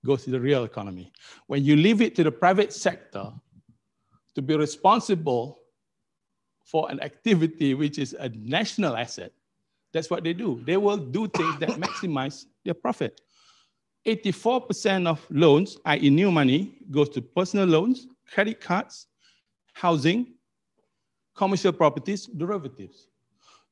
goes to the real economy. When you leave it to the private sector to be responsible for an activity which is a national asset, that's what they do. They will do things that maximize their profit. 84% of loans, i.e. new money, goes to personal loans, credit cards, housing, commercial properties, derivatives.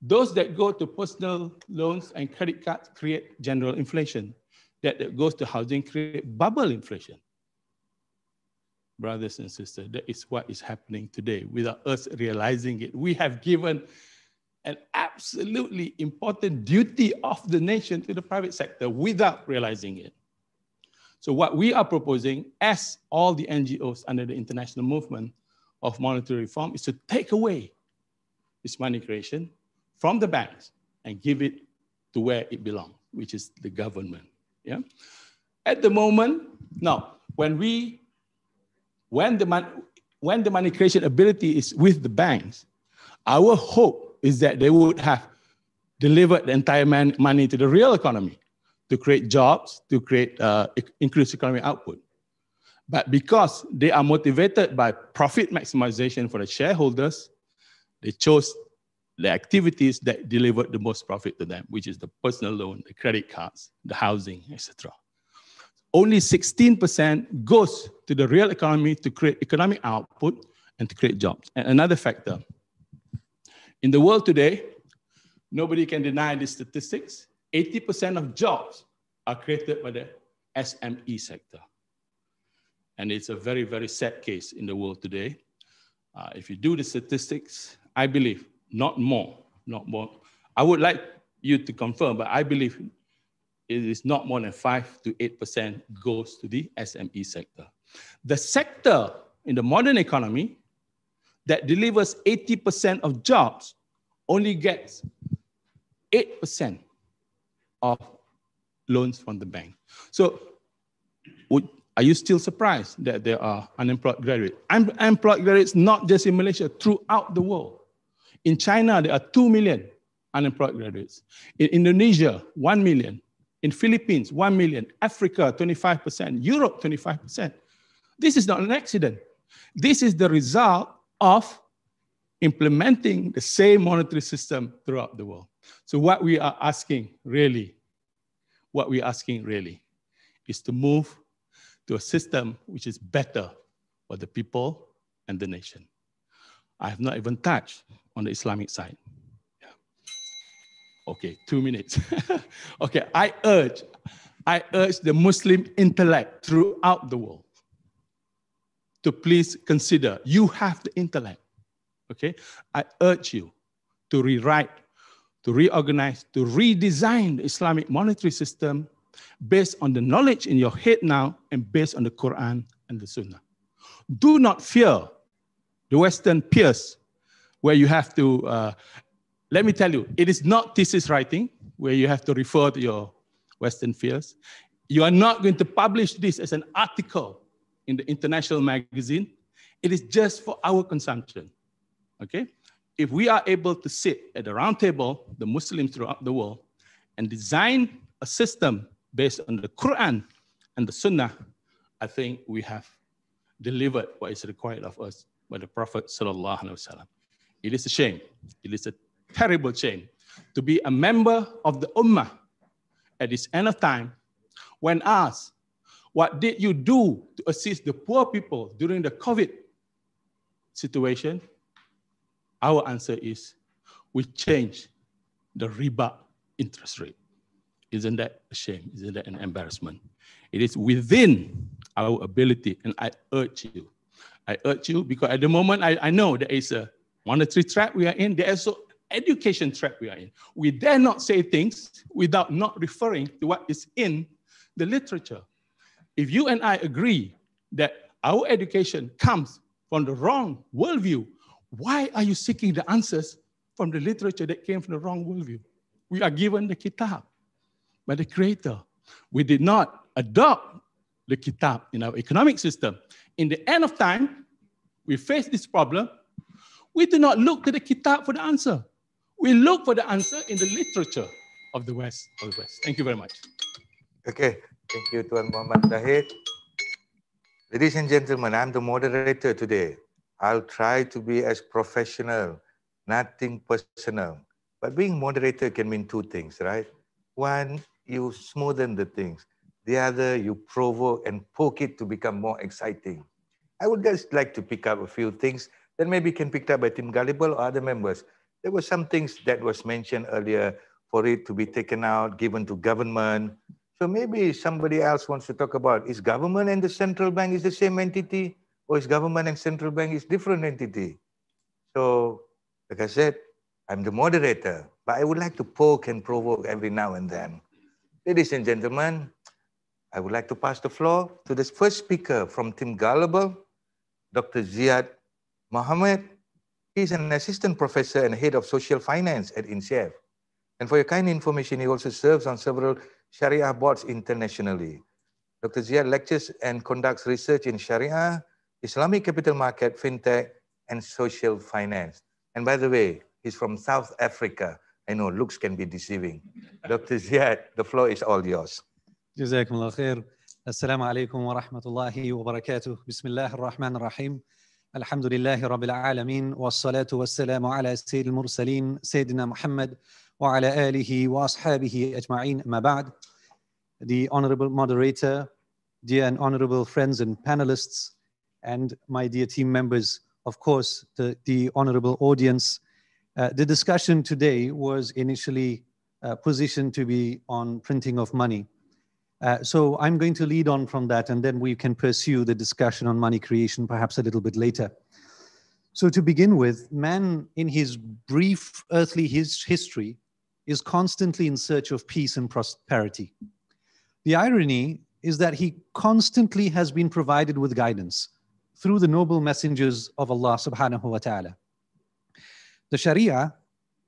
Those that go to personal loans and credit cards create general inflation. That goes to housing create bubble inflation. Brothers and sisters, that is what is happening today without us realizing it. We have given an absolutely important duty of the nation to the private sector without realizing it. So what we are proposing, as all the NGOs under the international movement of monetary reform, is to take away this money creation from the banks and give it to where it belongs, which is the government. Yeah. At the moment, now, when the money creation ability is with the banks, our hope is that they would have delivered the entire money to the real economy to create jobs, to create increased economic output. But because they are motivated by profit maximization for the shareholders, they chose the activities that delivered the most profit to them, which is the personal loan, the credit cards, the housing, etc. Only 16% goes to the real economy to create economic output and to create jobs. And another factor, in the world today, nobody can deny these statistics. 80% of jobs are created by the SME sector. And it's a very, very sad case in the world today. If you do the statistics, I believe not more. I would like you to confirm, but I believe it is not more than 5 to 8% goes to the SME sector. The sector in the modern economy that delivers 80% of jobs only gets 8% of loans from the bank. So are you still surprised that there are unemployed graduates? Unemployed graduates not just in Malaysia, throughout the world. In China, there are 2 million unemployed graduates. In Indonesia, 1 million. In Philippines, 1 million. Africa, 25%. Europe, 25%. This is not an accident. This is the result of implementing the same monetary system throughout the world. So what we are asking really is to move to a system which is better for the people and the nation. I have not even touched on the Islamic side. Yeah. Okay, 2 minutes. Okay, I urge the Muslim intellect throughout the world to please consider, you have the intellect, okay? I urge you to rewrite, to reorganize, to redesign the Islamic monetary system based on the knowledge in your head now and based on the Quran and the Sunnah. Do not fear the Western peers where you have to, let me tell you, it is not thesis writing where you have to refer to your Western peers. You are not going to publish this as an article in the international magazine. It is just for our consumption, okay? If we are able to sit at the round table, the Muslims throughout the world, and design a system based on the Quran and the Sunnah, I think we have delivered what is required of us by the Prophet Sallallahu Alaihi Wasallam. It is a shame. It is a terrible shame to be a member of the Ummah at this end of time when asked, what did you do to assist the poor people during the COVID situation? Our answer is, we changed the riba interest rate. Isn't that a shame? Isn't that an embarrassment? It is within our ability, and I urge you because at the moment I know there is a monetary trap we are in, there is also education trap we are in. We dare not say things without not referring to what is in the literature. If you and I agree that our education comes from the wrong worldview, why are you seeking the answers from the literature that came from the wrong worldview? We are given the kitab by the Creator. We did not adopt the kitab in our economic system. In the end of time, we face this problem. We do not look to the kitab for the answer. We look for the answer in the literature of the West. Thank you very much. Okay, Thank you, Tuan Muhammad Zahid. Ladies and gentlemen, I'm the moderator today. I'll try to be as professional, nothing personal. But being moderator can mean two things, right? One, you smoothen the things. The other, you provoke and poke it to become more exciting. I would just like to pick up a few things that maybe can be picked up by Team Gullible or other members. There were some things that was mentioned earlier for it to be taken out, given to government. So maybe somebody else wants to talk about, is government and the central bank is the same entity, or is government and central bank is different entity? So, like I said, I'm the moderator, but I would like to poke and provoke every now and then. Ladies and gentlemen, I would like to pass the floor to the first speaker from Team Gullible, Dr. Ziad Mohammed. He's an assistant professor and head of social finance at INCEIF. And for your kind information, he also serves on several Sharia boards internationally. Dr. Ziad lectures and conducts research in Sharia, Islamic capital market, fintech, and social finance. And by the way, he's from South Africa. I know looks can be deceiving. Dr. Ziad, the floor is all yours. جزاكم الله خير. السلام عليكم ورحمة الله وبركاته. بسم الله الرحمن الرحيم. الحمد لله رب العالمين والصلاة والسلام على سيد المرسلين سيدنا محمد وعلى آله وأصحابه أجمعين. أما بعد. The honorable moderator, dear and honorable friends and panelists, and my dear team members, of course, the honorable audience. The discussion today was initially positioned to be on printing of money. So I'm going to lead on from that, and then we can pursue the discussion on money creation perhaps a little bit later. So to begin with, man in his brief earthly history is constantly in search of peace and prosperity. The irony is that he constantly has been provided with guidance through the noble messengers of Allah subhanahu wa ta'ala. The Sharia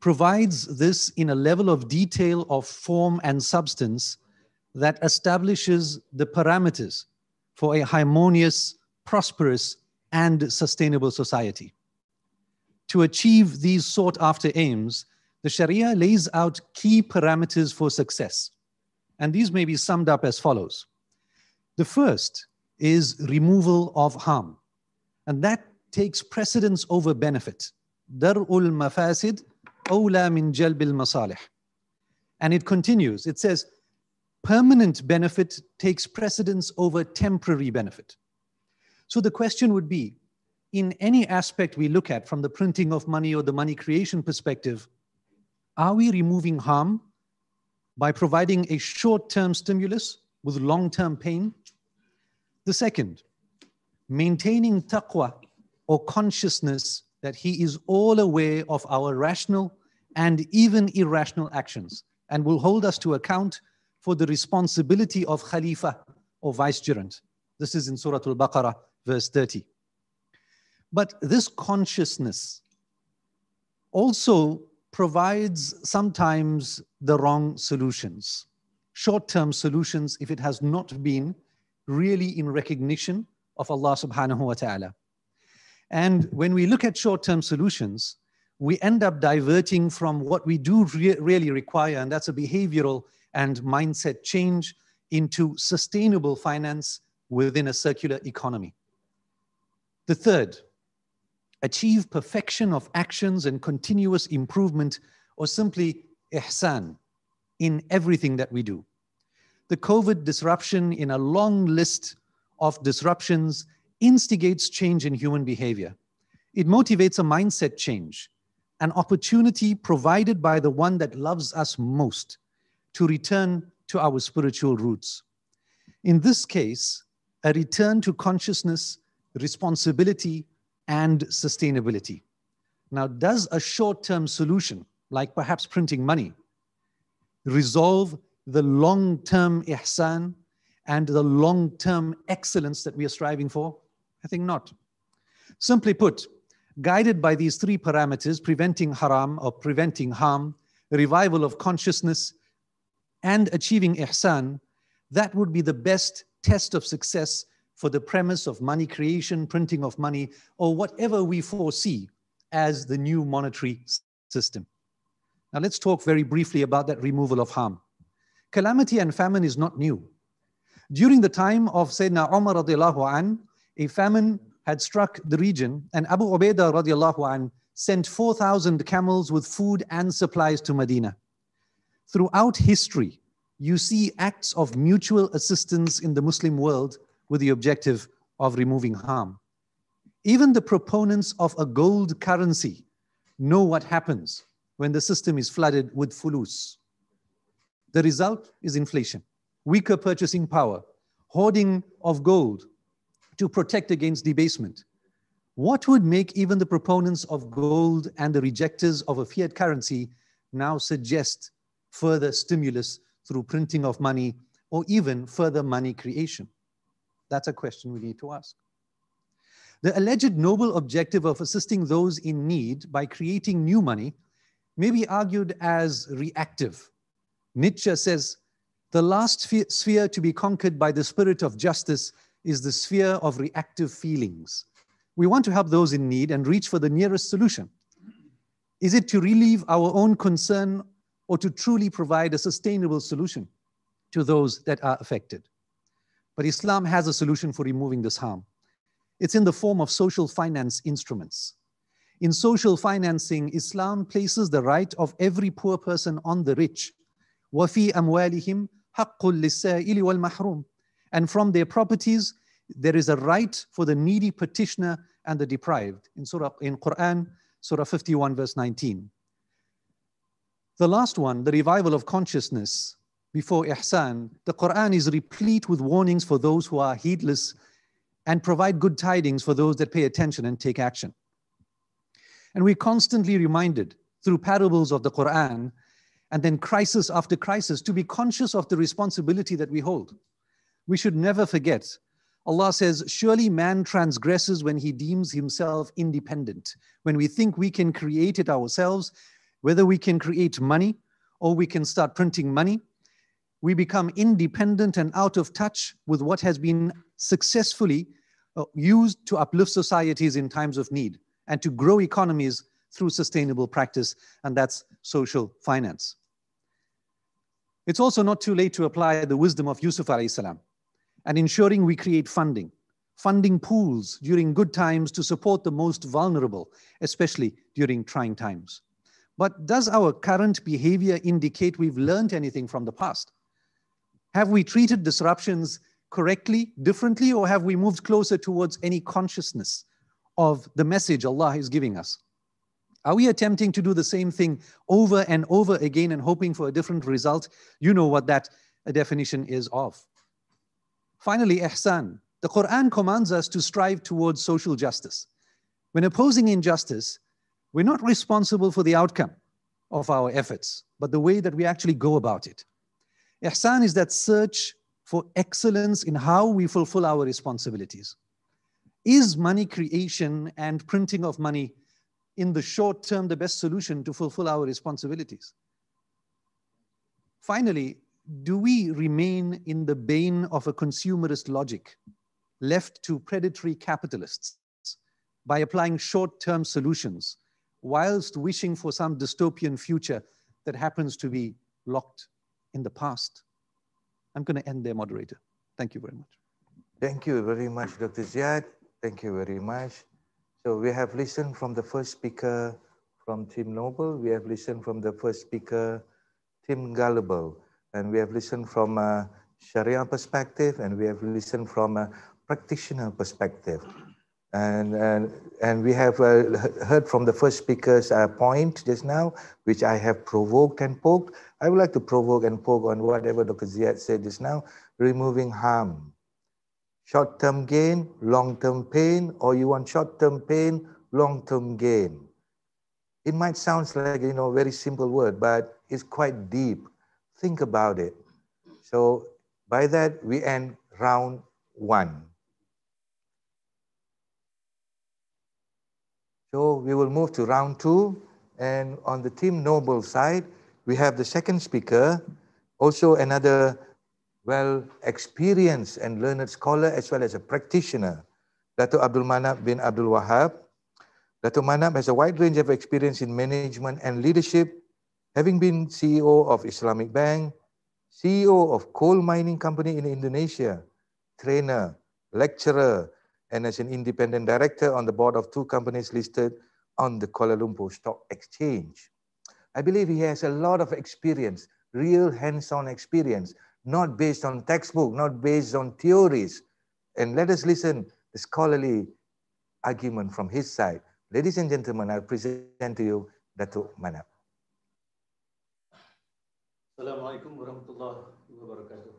provides this in a level of detail of form and substance that establishes the parameters for a harmonious, prosperous, and sustainable society. To achieve these sought-after aims, the Sharia lays out key parameters for success. And these may be summed up as follows. The first is removal of harm. And that takes precedence over benefit. Dar'ul mafasid awla min jalbil masalih. And it continues. It says, permanent benefit takes precedence over temporary benefit. So the question would be, in any aspect we look at from the printing of money or the money creation perspective, are we removing harm by providing a short-term stimulus with long-term pain? The second, maintaining taqwa or consciousness that he is all aware of our rational and even irrational actions and will hold us to account for the responsibility of Khalifa or vicegerent. This is in Surah Al-Baqarah, verse 30. But this consciousness also provides sometimes the wrong solutions, short-term solutions if it has not been really in recognition of Allah subhanahu wa ta'ala. And when we look at short-term solutions, we end up diverting from what we do really require, and that's a behavioral and mindset change into sustainable finance within a circular economy. The third, achieve perfection of actions and continuous improvement, or simply ihsan, in everything that we do. The COVID disruption in a long list of disruptions instigates change in human behavior. It motivates a mindset change, an opportunity provided by the one that loves us most to return to our spiritual roots. In this case, a return to consciousness, responsibility, and sustainability. Now, does a short-term solution, like perhaps printing money, resolve the long-term ihsan and the long-term excellence that we are striving for? I think not. Simply put, guided by these three parameters, preventing haram or preventing harm, revival of consciousness, and achieving ihsan, that would be the best test of success for the premise of money creation, printing of money, or whatever we foresee as the new monetary system. Now let's talk very briefly about that removal of harm. Calamity and famine is not new. During the time of Sayyidina Umar radiallahu an, a famine had struck the region, and Abu Ubaidah radiallahu an sent 4,000 camels with food and supplies to Medina. Throughout history, you see acts of mutual assistance in the Muslim world with the objective of removing harm. Even the proponents of a gold currency know what happens when the system is flooded with fulus. The result is inflation, weaker purchasing power, hoarding of gold to protect against debasement. What would make even the proponents of gold and the rejectors of a fiat currency now suggest further stimulus through printing of money or even further money creation? That's a question we need to ask. The alleged noble objective of assisting those in need by creating new money may be argued as reactive. Nietzsche says, the last sphere to be conquered by the spirit of justice is the sphere of reactive feelings. We want to help those in need and reach for the nearest solution. Is it to relieve our own concern or to truly provide a sustainable solution to those that are affected? But Islam has a solution for removing this harm. It's in the form of social finance instruments. In social financing, Islam places the right of every poor person on the rich. وَفِي أَمْوَالِهِمْ حَقٌّ لِلسَّائِلِ وَالْمَحْرُومِ. And from their properties, there is a right for the needy petitioner and the deprived. In Quran, Surah 51, verse 19. The last one, the revival of consciousness before ihsan, the Quran is replete with warnings for those who are heedless and provide good tidings for those that pay attention and take action. And we're constantly reminded through parables of the Quran and then crisis after crisis to be conscious of the responsibility that we hold. We should never forget. Allah says, surely man transgresses when he deems himself independent. When we think we can create it ourselves, whether we can create money or we can start printing money, we become independent and out of touch with what has been successfully used to uplift societies in times of need and to grow economies through sustainable practice, and that's social finance. It's also not too late to apply the wisdom of Yusuf alayhi salam and ensuring we create funding pools during good times to support the most vulnerable, especially during trying times. But does our current behavior indicate we've learned anything from the past? Have we treated disruptions correctly, differently, or have we moved closer towards any consciousness of the message Allah is giving us? Are we attempting to do the same thing over and over again and hoping for a different result? You know what that definition is of. Finally, ihsan. The Quran commands us to strive towards social justice. When opposing injustice, we're not responsible for the outcome of our efforts, but the way that we actually go about it. Ihsan is that search for excellence in how we fulfill our responsibilities. Is money creation and printing of money in the short term the best solution to fulfill our responsibilities? Finally, do we remain in the bane of a consumerist logic left to predatory capitalists by applying short-term solutions whilst wishing for some dystopian future that happens to be locked in the past? I'm going to end there, moderator. Thank you very much. Thank you very much, Dr. Ziad. Thank you very much. So we have listened from the first speaker from Team Noble. We have listened from the first speaker, Team Gullible. And we have listened from a Sharia perspective, and we have listened from a practitioner perspective. And we have heard from the first speaker's point just now, which I have provoked and poked. I would like to provoke and poke on whatever Dr. Ziad said just now, removing harm. Short-term gain, long-term pain, or you want short-term pain, long-term gain. It might sound like, a very simple word, but it's quite deep. Think about it. So by that, we end round one. So we will move to round two. And on the Team Noble side, we have the second speaker, also another well-experienced and learned scholar as well as a practitioner, Dato' Abdul Manap bin Abdul Wahab. Dato' Manap has a wide range of experience in management and leadership, having been CEO of Islamic Bank, CEO of coal mining company in Indonesia, trainer, lecturer, and as an independent director on the board of 2 companies listed on the Kuala Lumpur Stock Exchange. I believe he has a lot of experience, real hands-on experience, not based on textbook, not based on theories. And let us listen the scholarly argument from his side. Ladies and gentlemen, I present to you Datuk Manap. Assalamualaikum warahmatullahi wabarakatuh.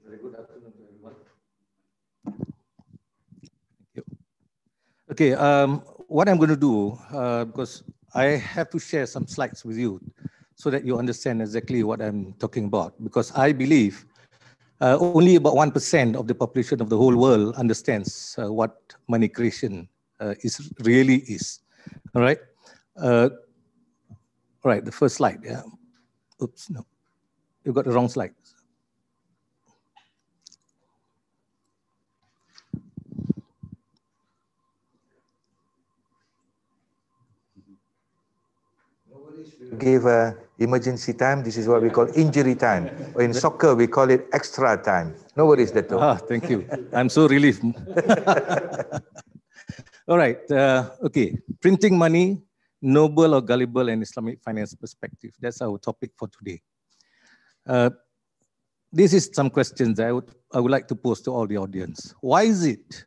Very good afternoon to everyone. Thank you. Okay, what I'm going to do, because I have to share some slides with you so that you understand exactly what I'm talking about, because I believe only about 1% of the population of the whole world understands what money creation really is. All right. All right, the first slide. Yeah. Oops, no, you got the wrong slide. Give emergency time. This is what we call injury time. Or in soccer, we call it extra time. No worries, Dato'. Ah, thank you. I'm so relieved. All right. Okay. Printing money, noble or gullible and Islamic finance perspective. That's our topic for today. This is some questions I would like to pose to all the audience. Why is it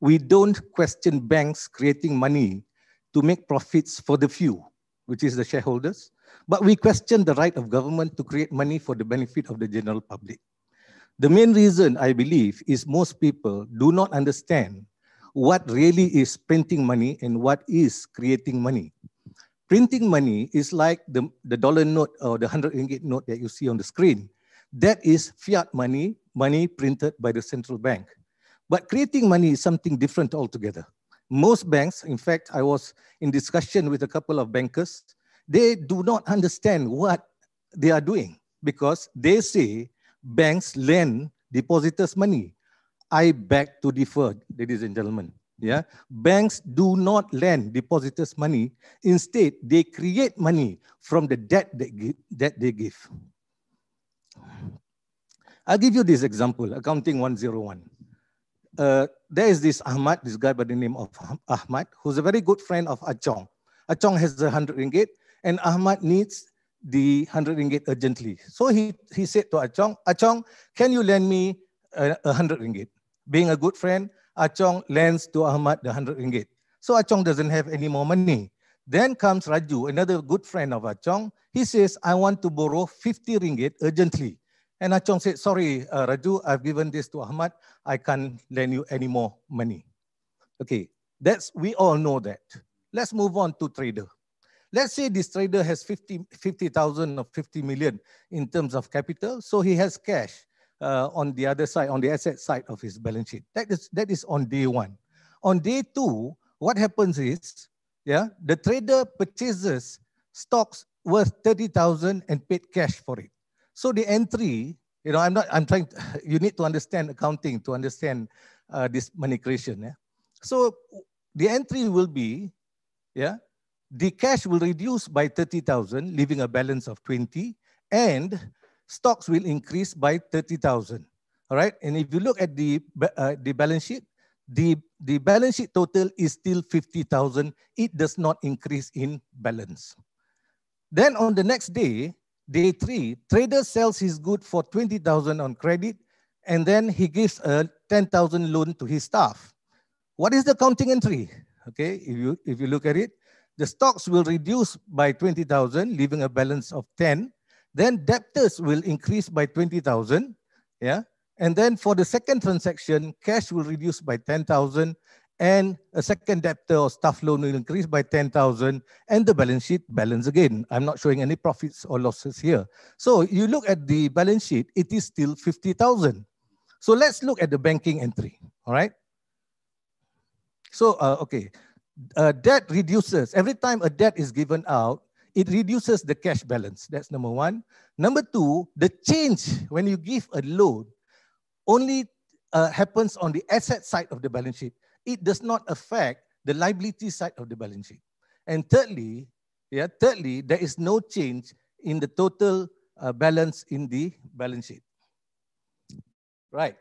we don't question banks creating money to make profits for the few, which is the shareholders, but we question the right of government to create money for the benefit of the general public? The main reason, I believe, is most people do not understand what really is printing money and what is creating money. Printing money is like the dollar note or the 100 ringgit note that you see on the screen. That is fiat money, money printed by the central bank. But creating money is something different altogether. Most banks, in fact, I was in discussion with a couple of bankers, they do not understand what they are doing because they say banks lend depositors money. I beg to differ, ladies and gentlemen. Yeah, banks do not lend depositors money. Instead, they create money from the debt that they give. I'll give you this example, accounting 101. There is this Ahmad, this guy by the name of Ahmad, who's a very good friend of Achong. Achong has 100 ringgit and Ahmad needs the 100 ringgit urgently. So he said to Achong, Achong, can you lend me 100 ringgit? Being a good friend, Achong lends to Ahmad the 100 ringgit. So Achong doesn't have any more money. Then comes Raju, another good friend of Achong. He says, I want to borrow 50 ringgit urgently. And Achong said, sorry, Raju, I've given this to Ahmad. I can't lend you any more money. Okay, we all know that. Let's move on to trader. Let's say this trader has 50,000 or 50 million in terms of capital. So he has cash on the other side, on the asset side of his balance sheet. That is on day one. On day two, what happens is, yeah, the trader purchases stocks worth 30,000 and paid cash for it. So the entry, you know, you need to understand accounting to understand this money creation. Yeah? So the entry will be, yeah, the cash will reduce by 30,000, leaving a balance of 20, and stocks will increase by 30,000. All right, and if you look at the balance sheet, the balance sheet total is still 50,000. It does not increase in balance. Then on the next day, day 3, trader sells his good for 20,000 on credit, and then he gives a 10,000 loan to his staff. What is the accounting entry? Okay, if you look at it, the stocks will reduce by 20,000, leaving a balance of 10. Then debtors will increase by 20,000. Yeah, and then for the second transaction, cash will reduce by 10,000, and a second debtor or staff loan will increase by 10,000, and the balance sheet balance again. I'm not showing any profits or losses here. So you look at the balance sheet, it is still 50,000. So let's look at the banking entry, all right? So, okay, debt reduces. Every time a debt is given out, it reduces the cash balance. That's number one. Number two, the change when you give a loan only happens on the asset side of the balance sheet. It does not affect the liability side of the balance sheet. And thirdly, there is no change in the total balance in the balance sheet. Right.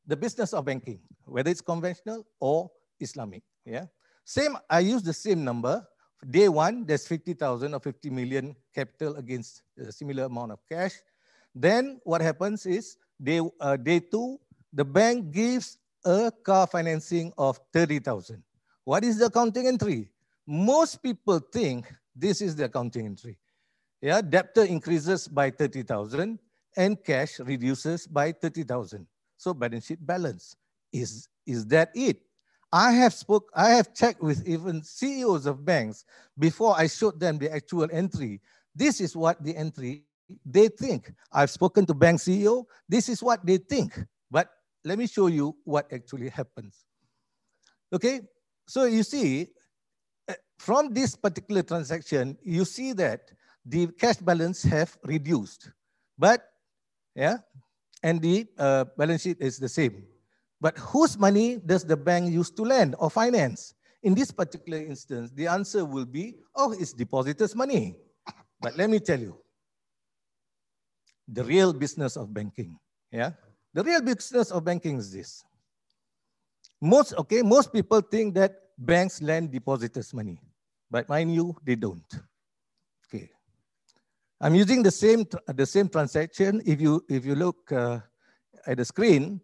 The business of banking, whether it's conventional or Islamic. Yeah. Same, I use the same number. Day one, there's 50,000 or 50 million capital against a similar amount of cash. Then what happens is day two, the bank gives a car financing of 30,000. What is the accounting entry? Most people think this is the accounting entry. Yeah, debtor increases by 30,000 and cash reduces by 30,000. So balance sheet balance. Is that it? I have checked with even CEOs of banks before I showed them the actual entry. This is what the entry they think. I've spoken to bank CEO. This is what they think. But let me show you what actually happens. Okay, so you see, from this particular transaction, you see that the cash balance have reduced, but yeah, and the balance sheet is the same. But whose money does the bank use to lend or finance? In this particular instance, the answer will be, oh, it's depositors' money. But let me tell you, the real business of banking, yeah? The real business of banking is this. Most people think that banks lend depositors' money, but mind you, they don't. Okay, I'm using the same transaction. If you look at the screen,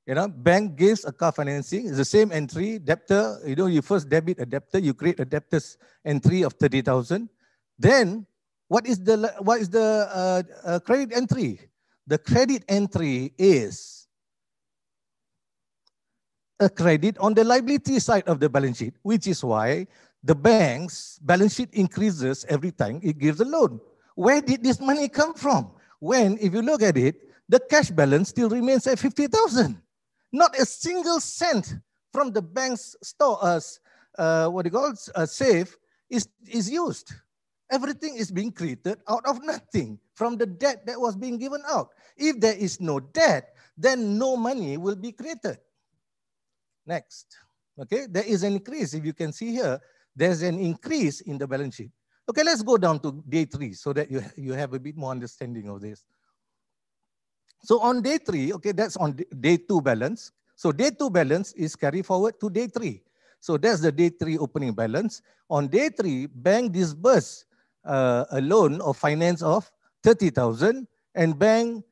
you know, bank gives a car financing. It's the same entry. Debtor, you know, you first debit a debtor. You create a debtor's entry of 30,000. Then what is the credit entry? The credit entry is a credit on the liability side of the balance sheet, which is why the bank's balance sheet increases every time it gives a loan. Where did this money come from? When, if you look at it, the cash balance still remains at 50,000. Not a single cent from the bank's store, safe is used. Everything is being created out of nothing from the debt that was being given out. If there is no debt, then no money will be created. Next, okay, there is an increase. If you can see here, there's an increase in the balance sheet. Okay, let's go down to day 3 so that you have a bit more understanding of this. So on day 3, okay, that's on day 2 balance. So day 2 balance is carried forward to day 3. So that's the day 3 opening balance. On day 3, bank disbursed a loan or finance of 30,000 and bank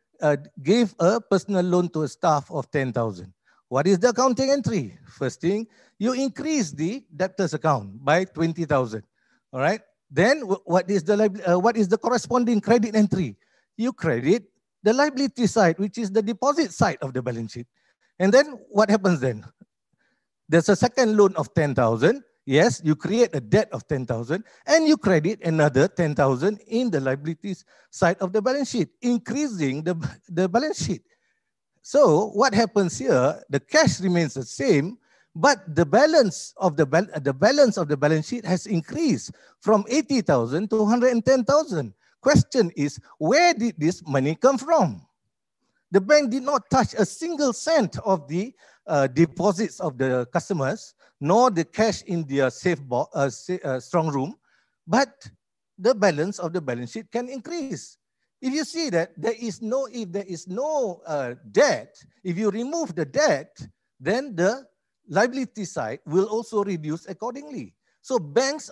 gave a personal loan to a staff of 10,000. What is the accounting entry? First thing, you increase the debtors account by 20,000. All right. Then what is the corresponding credit entry? You credit the liability side, which is the deposit side of the balance sheet. And then what happens then? There's a second loan of 10,000. Yes, you create a debt of 10,000 and you credit another 10,000 in the liabilities side of the balance sheet, increasing the balance sheet. So what happens here, the cash remains the same, but the balance of the balance sheet has increased from 80,000 to 110,000. Question is, where did this money come from? The bank did not touch a single cent of the deposits of the customers, nor the cash in their strong room, but the balance of the balance sheet can increase. If you see that if there is no debt, if you remove the debt, then the liability side will also reduce accordingly. So banks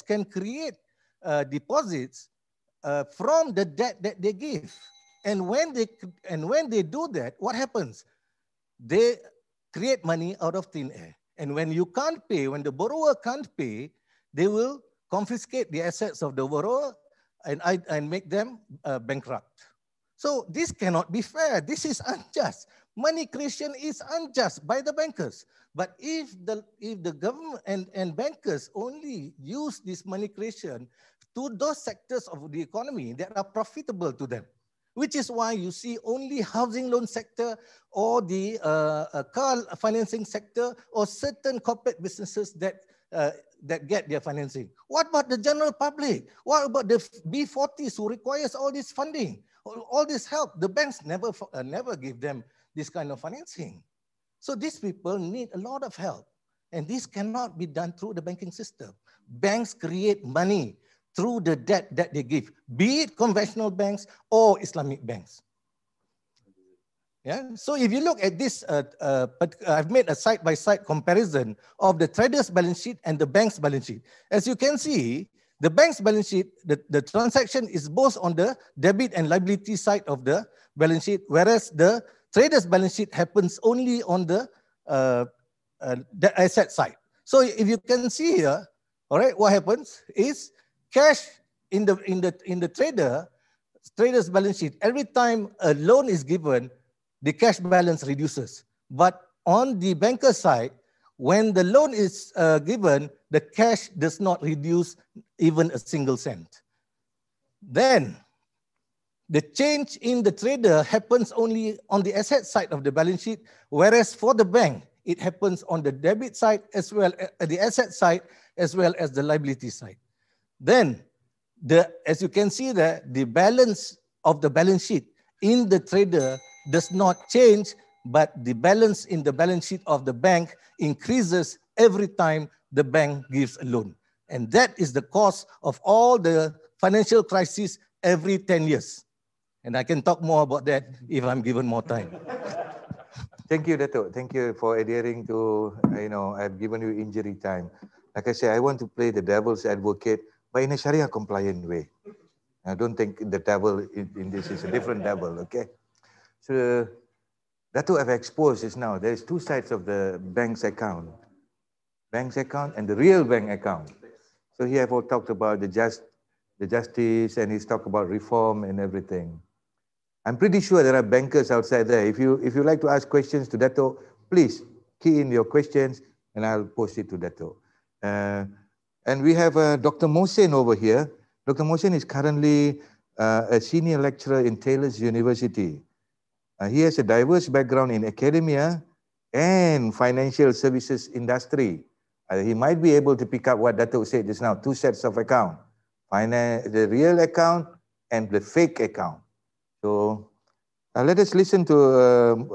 can create deposits from the debt that they give. And when they do that, what happens? They create money out of thin air. And when you can't pay, when the borrower can't pay, they will confiscate the assets of the borrower and make them bankrupt. So this cannot be fair. This is unjust. Money creation is unjust by the bankers. But if the government and bankers only use this money creation to those sectors of the economy that are profitable to them, which is why you see only housing loan sector or the car financing sector or certain corporate businesses that get their financing. What about the general public? What about the B40s who requires all this funding, all this help? The banks never give them this kind of financing. So these people need a lot of help. And this cannot be done through the banking system. Banks create money through the debt that they give, be it conventional banks or Islamic banks. Yeah. So if you look at this, I've made a side-by-side comparison of the trader's balance sheet and the bank's balance sheet. As you can see, the bank's balance sheet, the transaction is both on the debit and liability side of the balance sheet, whereas the trader's balance sheet happens only on the asset side. So if you can see here, all right, what happens is cash in the trader's balance sheet. Every time a loan is given, the cash balance reduces. But on the banker side, when the loan is given, the cash does not reduce even a single cent. Then the change in the trader happens only on the asset side of the balance sheet, whereas for the bank, it happens on the debit side as well as the asset side as well as the liability side. Then, as you can see there, the balance of the balance sheet in the trader does not change, but the balance in the balance sheet of the bank increases every time the bank gives a loan. And that is the cause of all the financial crises every 10 years. And I can talk more about that if I'm given more time. Thank you, Dato'. Thank you for adhering to, I've given you injury time. Like I said, I want to play the devil's advocate, but in a Sharia compliant way. I don't think the devil in this is a different devil, okay? So Dato' have exposed is now, there's two sides of the bank's account and the real bank account. So he have all talked about the justice, and he's talked about reform and everything. I'm pretty sure there are bankers outside there. If you like to ask questions to Dato', please key in your questions and I'll post it to Dato'. And we have Dr. Mohsen over here. Dr. Mohsen is currently a senior lecturer in Taylor's University. He has a diverse background in academia and financial services industry. He might be able to pick up what Dato' said just now, two sets of account, the real account and the fake account. So let us listen to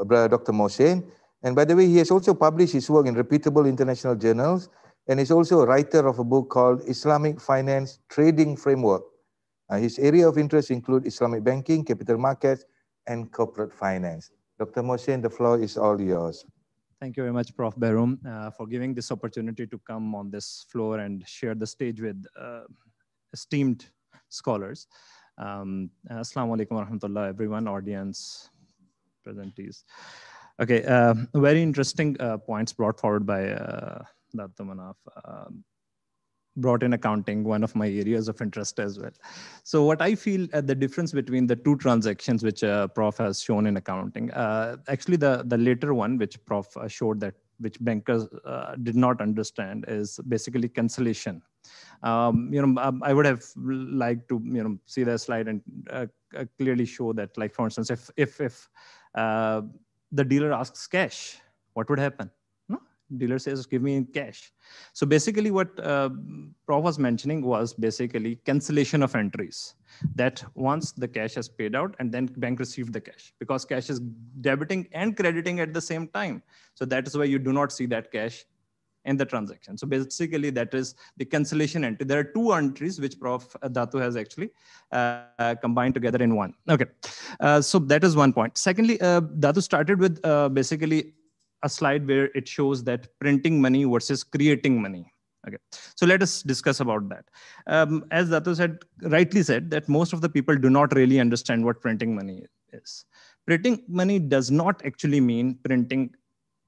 Dr. Mohsen. And by the way, he has also published his work in reputable international journals, and is also a writer of a book called Islamic Finance Trading Framework. His area of interest include Islamic banking, capital markets, and corporate finance. Dr. Mohsen, the floor is all yours. Thank you very much, Prof. Barum, for giving this opportunity to come on this floor and share the stage with esteemed scholars. Assalamu alaikum wa rahmatullah, everyone, audience, presentees. Okay, very interesting points brought forward by Dr. Manaf. Brought in accounting, one of my areas of interest as well. So what I feel the difference between the two transactions which Prof has shown in accounting, actually the later one which Prof showed that which bankers did not understand is basically cancellation. I would have liked to see the slide and clearly show that, like for instance, if the dealer asks cash, what would happen? Dealer says, give me in cash. So basically what Prof was mentioning was basically cancellation of entries. That once the cash has paid out and then bank received the cash, because cash is debiting and crediting at the same time. So that is why you do not see that cash in the transaction. So basically that is the cancellation entry. There are two entries which Prof Dato has actually combined together in one. Okay, so that is one point. Secondly, Dato started with basically a slide where it shows that printing money versus creating money. Okay, so let us discuss about that. As Dato rightly said, that most of the people do not really understand what printing money is. Printing money does not actually mean printing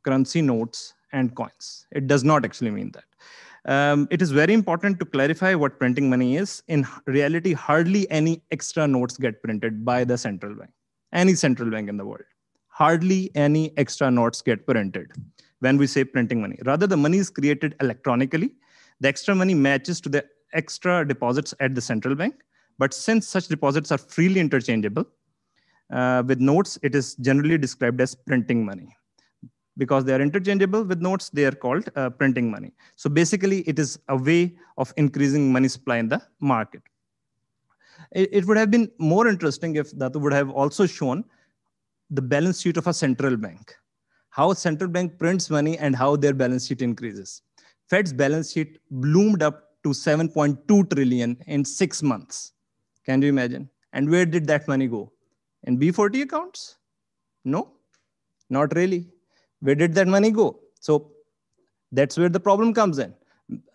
currency notes and coins. It does not actually mean that. It is very important to clarify what printing money is. In reality, hardly any extra notes get printed by the central bank, any central bank in the world. Hardly any extra notes get printed when we say printing money. Rather, the money is created electronically. The extra money matches to the extra deposits at the central bank. But since such deposits are freely interchangeable with notes, it is generally described as printing money. Because they are interchangeable with notes, they are called printing money. So basically, it is a way of increasing money supply in the market. It would have been more interesting if that would have also shown the balance sheet of a central bank, how a central bank prints money and how their balance sheet increases. Fed's balance sheet bloomed up to 7.2 trillion in 6 months. Can you imagine? And where did that money go? In B40 accounts? No, not really. Where did that money go? So that's where the problem comes in.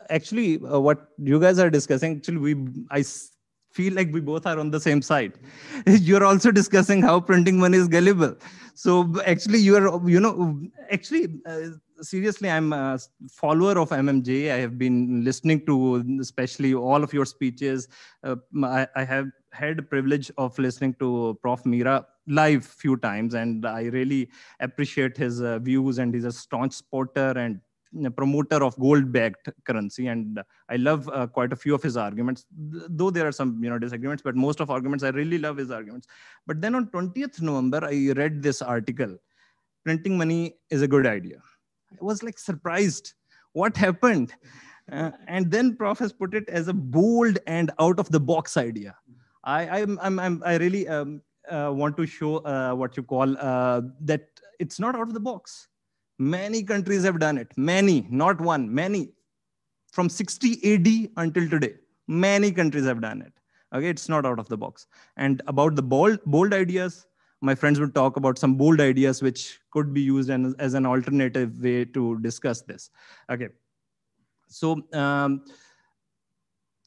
Actually, what you guys are discussing, actually, I feel like we both are on the same side. You're also discussing how printing money is gullible. So actually, seriously, I'm a follower of MMJ. I have been listening to especially all of your speeches. I have had the privilege of listening to Prof. Mira live few times, and I really appreciate his views, and he's a staunch supporter and a promoter of gold-backed currency. And I love quite a few of his arguments, though there are some disagreements, but most of arguments, I really love his arguments. But then on 20th November, I read this article, printing money is a good idea. I was like surprised. What happened? And then Prof has put it as a bold and out of the box idea. I really want to show what you call that it's not out of the box. Many countries have done it. Many, not one, many. From 60 AD until today, many countries have done it. Okay, it's not out of the box. And about the bold ideas, my friends will talk about some bold ideas which could be used as an alternative way to discuss this. Okay, so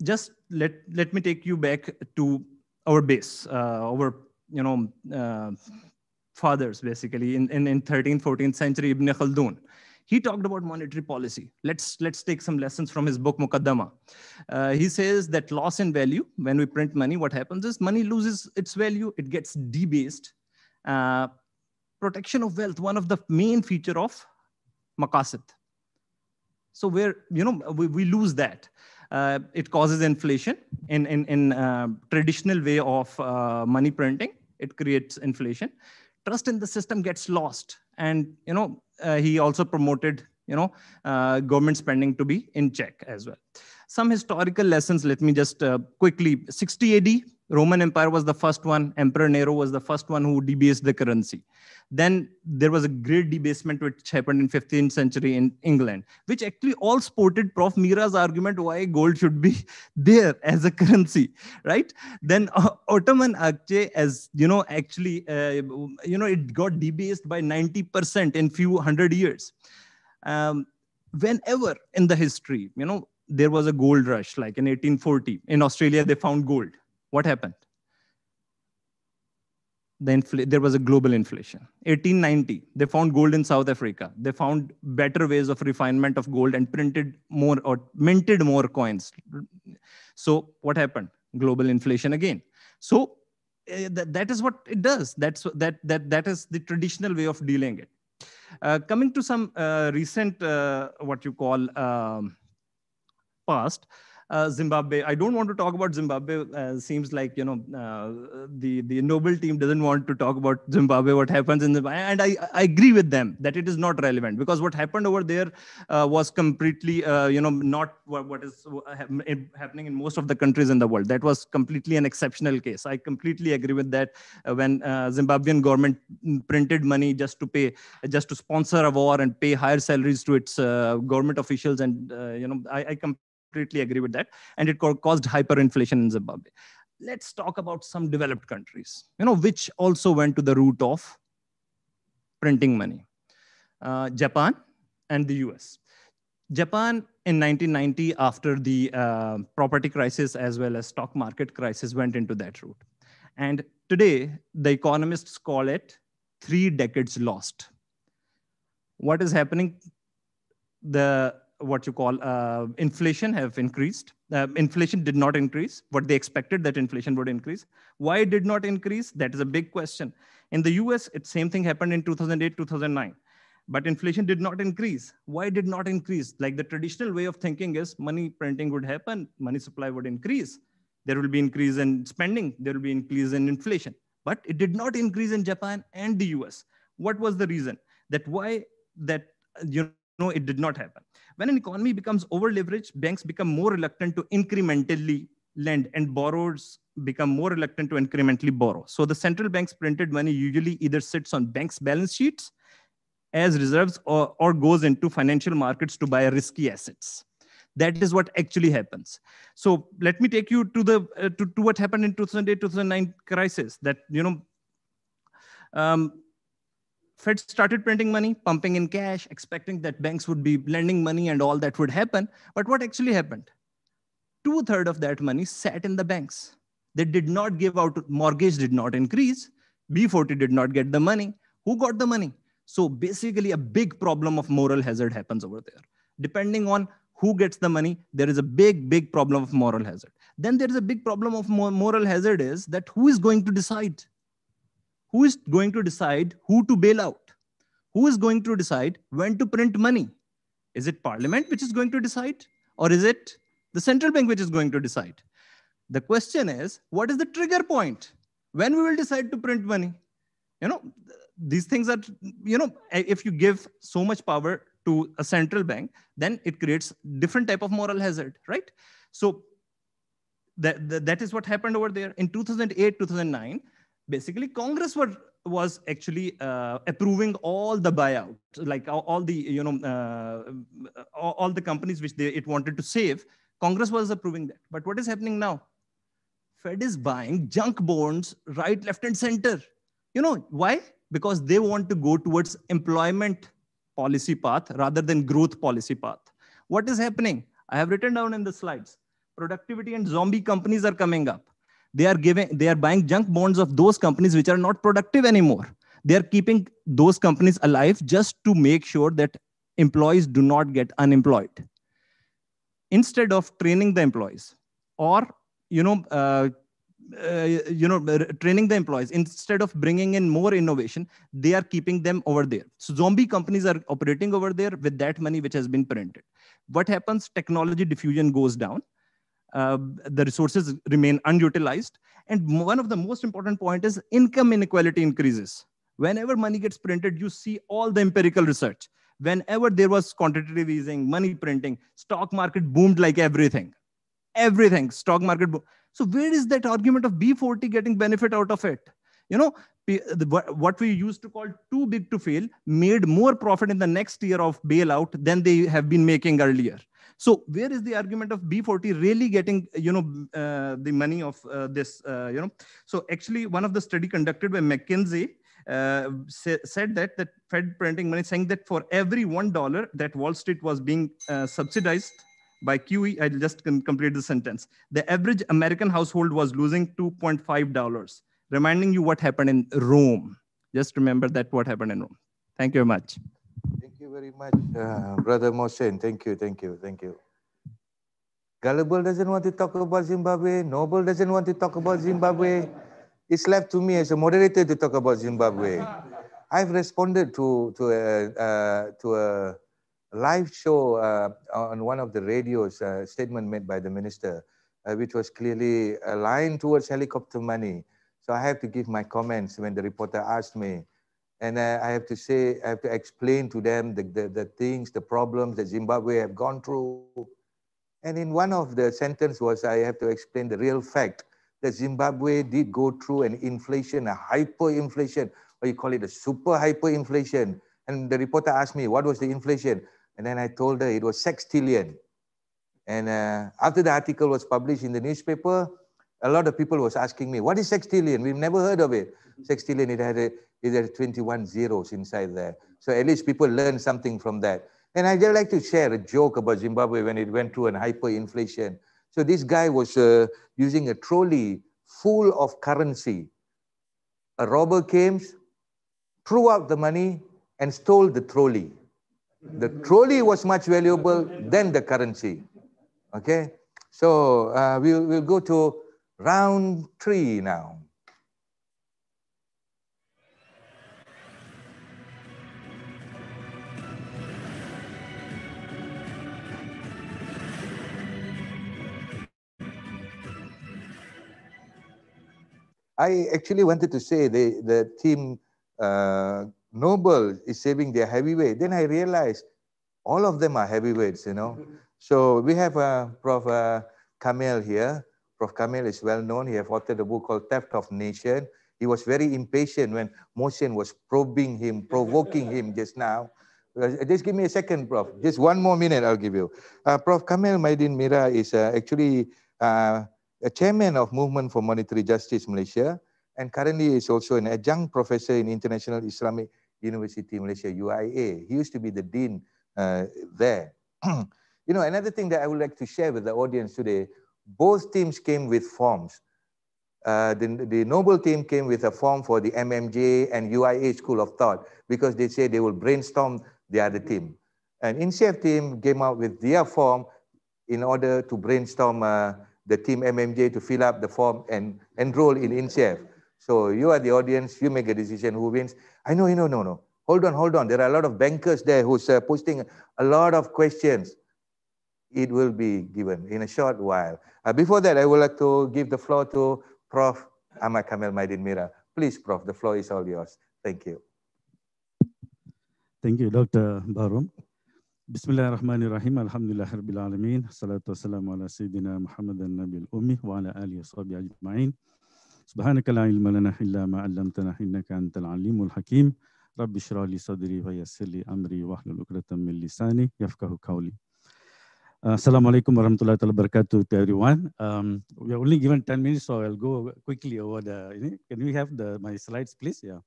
just let me take you back to our base, our fathers, basically, in 13th, 14th century, Ibn Khaldun. He talked about monetary policy. Let's take some lessons from his book, Muqaddama. He says that loss in value, when we print money, what happens is money loses its value, it gets debased. Protection of wealth, one of the main feature of maqasid. So where, we lose that. It causes inflation in traditional way of money printing. It creates inflation. Trust in the system gets lost. And, he also promoted, government spending to be in check as well. Some historical lessons, let me just quickly, 60 AD, Roman Empire was the first one. Emperor Nero was the first one who debased the currency. Then there was a great debasement which happened in 15th century in England, which actually all supported Prof. Mira's argument why gold should be there as a currency, right? Then Ottoman Akçe, as actually, it got debased by 90% in few hundred years. Whenever in the history, there was a gold rush, like in 1840, in Australia, they found gold. What happened? There was a global inflation. 1890, they found gold in South Africa. They found better ways of refinement of gold and printed more or minted more coins. So what happened? Global inflation again. So that is what it does. That is the traditional way of dealing it. Coming to some recent, what you call past, Zimbabwe. I don't want to talk about Zimbabwe. Seems like the Nobel team doesn't want to talk about Zimbabwe. What happens in Zimbabwe, and I agree with them that it is not relevant, because what happened over there was completely not what is happening in most of the countries in the world. That was completely an exceptional case. I completely agree with that. When Zimbabwean government printed money just to sponsor a war and pay higher salaries to its government officials, and I completely agree with that, and it caused hyperinflation in Zimbabwe. Let's talk about some developed countries, which also went to the route of printing money. Japan and the US. Japan in 1990, after the property crisis as well as stock market crisis, went into that route. And today, the economists call it 3 decades lost. What is happening? What you call inflation have increased. Inflation did not increase. What they expected that inflation would increase. Why it did not increase? That is a big question. In the US, same thing happened in 2008, 2009. But inflation did not increase. Why did not increase? Like the traditional way of thinking is money printing would happen, money supply would increase. There will be increase in spending, there will be increase in inflation. But it did not increase in Japan and the US. What was the reason? It did not happen. When an economy becomes over-leveraged, banks become more reluctant to incrementally lend, and borrowers become more reluctant to incrementally borrow. So the central bank's printed money usually either sits on banks' balance sheets as reserves or goes into financial markets to buy risky assets. That is what actually happens. So let me take you to the to what happened in 2008-2009 crisis. That Fed started printing money, pumping in cash, expecting that banks would be lending money and all that would happen. But what actually happened? 2/3 of that money sat in the banks. They did not give out, mortgage did not increase. B40 did not get the money. Who got the money? So basically a big problem of moral hazard happens over there. Depending on who gets the money, there is a big problem of moral hazard. Then there is a big problem of moral hazard is that who is going to decide? Who is going to decide who to bail out? Who is going to decide when to print money? Is it Parliament which is going to decide? Or is it the central bank which is going to decide? The question is, what is the trigger point? When we will decide to print money? These things are, if you give so much power to a central bank, then it creates different type of moral hazard, right? So that is what happened over there. In 2008, 2009, basically Congress was actually approving all the buyout, like all the, all the companies which it wanted to save. Congress was approving that. But what is happening now? Fed is buying junk bonds right, left, and center. Why? Because they want to go towards employment policy path rather than growth policy path. What is happening? I have written down in the slides. Productivity and zombie companies are coming up. They are buying junk bonds of those companies which are not productive anymore. They are keeping those companies alive just to make sure that employees do not get unemployed. Instead of training the employees or training the employees, instead of bringing in more innovation, they are keeping them over there. So zombie companies are operating over there with that money which has been printed. What happens? Technology diffusion goes down. The resources remain unutilized. And one of the most important point is income inequality increases. Whenever money gets printed, you see all the empirical research. Whenever there was quantitative easing, money printing, stock market boomed like everything. Everything, stock market boom. So where is that argument of B40 getting benefit out of it? What we used to call too big to fail made more profit in the next year of bailout than they have been making earlier. So where is the argument of B40 really getting, the money of this, So actually one of the study conducted by McKinsey said that Fed printing money, saying that for every $1 that Wall Street was being subsidized by QE, I'll just complete the sentence. The average American household was losing $2.5, reminding you what happened in Rome. Just remember that what happened in Rome. Thank you very much. Thank you very much, Brother Mohsen. Thank you. Gullible doesn't want to talk about Zimbabwe. Noble doesn't want to talk about Zimbabwe. It's left to me as a moderator to talk about Zimbabwe. I've responded to a live show on one of the radios, statement made by the minister, which was clearly aligned towards helicopter money. So I have to give my comments when the reporter asked me. And I have to explain to them the things, the problems that Zimbabwe have gone through. And in one of the sentences was, I have to explain the real fact that Zimbabwe did go through an inflation, a hyperinflation, or you call it a super hyperinflation. And the reporter asked me, what was the inflation? And then I told her it was sextillion. And after the article was published in the newspaper, a lot of people was asking me, what is sextillion? We've never heard of it. Sextillion, it had 21 zeros inside there. So at least people learn something from that. And I just like to share a joke about Zimbabwe when it went through an hyperinflation. So this guy was using a trolley full of currency. A robber came, threw out the money, and stole the trolley. The trolley was much valuable than the currency. Okay? So we'll go to round 3 now. I actually wanted to say the team Noble is saving their heavyweight. Then I realized all of them are heavyweights, So we have Prof. Kamel here. Prof. Kamel is well known. He has authored a book called Theft of Nation. He was very impatient when Mohsen was probing him, provoking him just now. Just give me a second, Prof. Just 1 more minute, I'll give you. Prof. Kamel Maidin Mira is actually a chairman of Movement for Monetary Justice Malaysia, and currently is also an adjunct professor in International Islamic University Malaysia, UIA. He used to be the dean there. You know, another thing that I would like to share with the audience today, both teams came with forms. The Noble team came with a form for the MMJ and UIA School of Thought because they say they will brainstorm the other team. And INCEIF team came out with their form in order to brainstorm the team MMJ to fill up the form and enroll in INCEIF. So you are the audience, you make a decision who wins. I know, no. Hold on. There are a lot of bankers there who's posting a lot of questions. It will be given in a short while. Before that, I would like to give the floor to Prof. Ahmad Kamel Maidin Mira. Please, Prof, the floor is all yours. Thank you. Thank you, Dr. Barum. Bismillahirrahmanirrahim. Alhamdulillah Rabbil Alameen. Salatu wassalamu ala Sayyidina Muhammadan Nabil Ummi wa ala alihi wa sahbihi ajma'in. Subhanaka la ilma lana illa ma 'allamtana innaka antal alimul hakim. Rabbi shrah li sadri wa yassir li amri wa hlul 'uqdatam min lisani yafqahu qawli. Assalamualaikum warahmatullahi wabarakatuh to everyone. We are only given 10 minutes, so I'll go quickly over the. Can we have my slides, please? Yeah.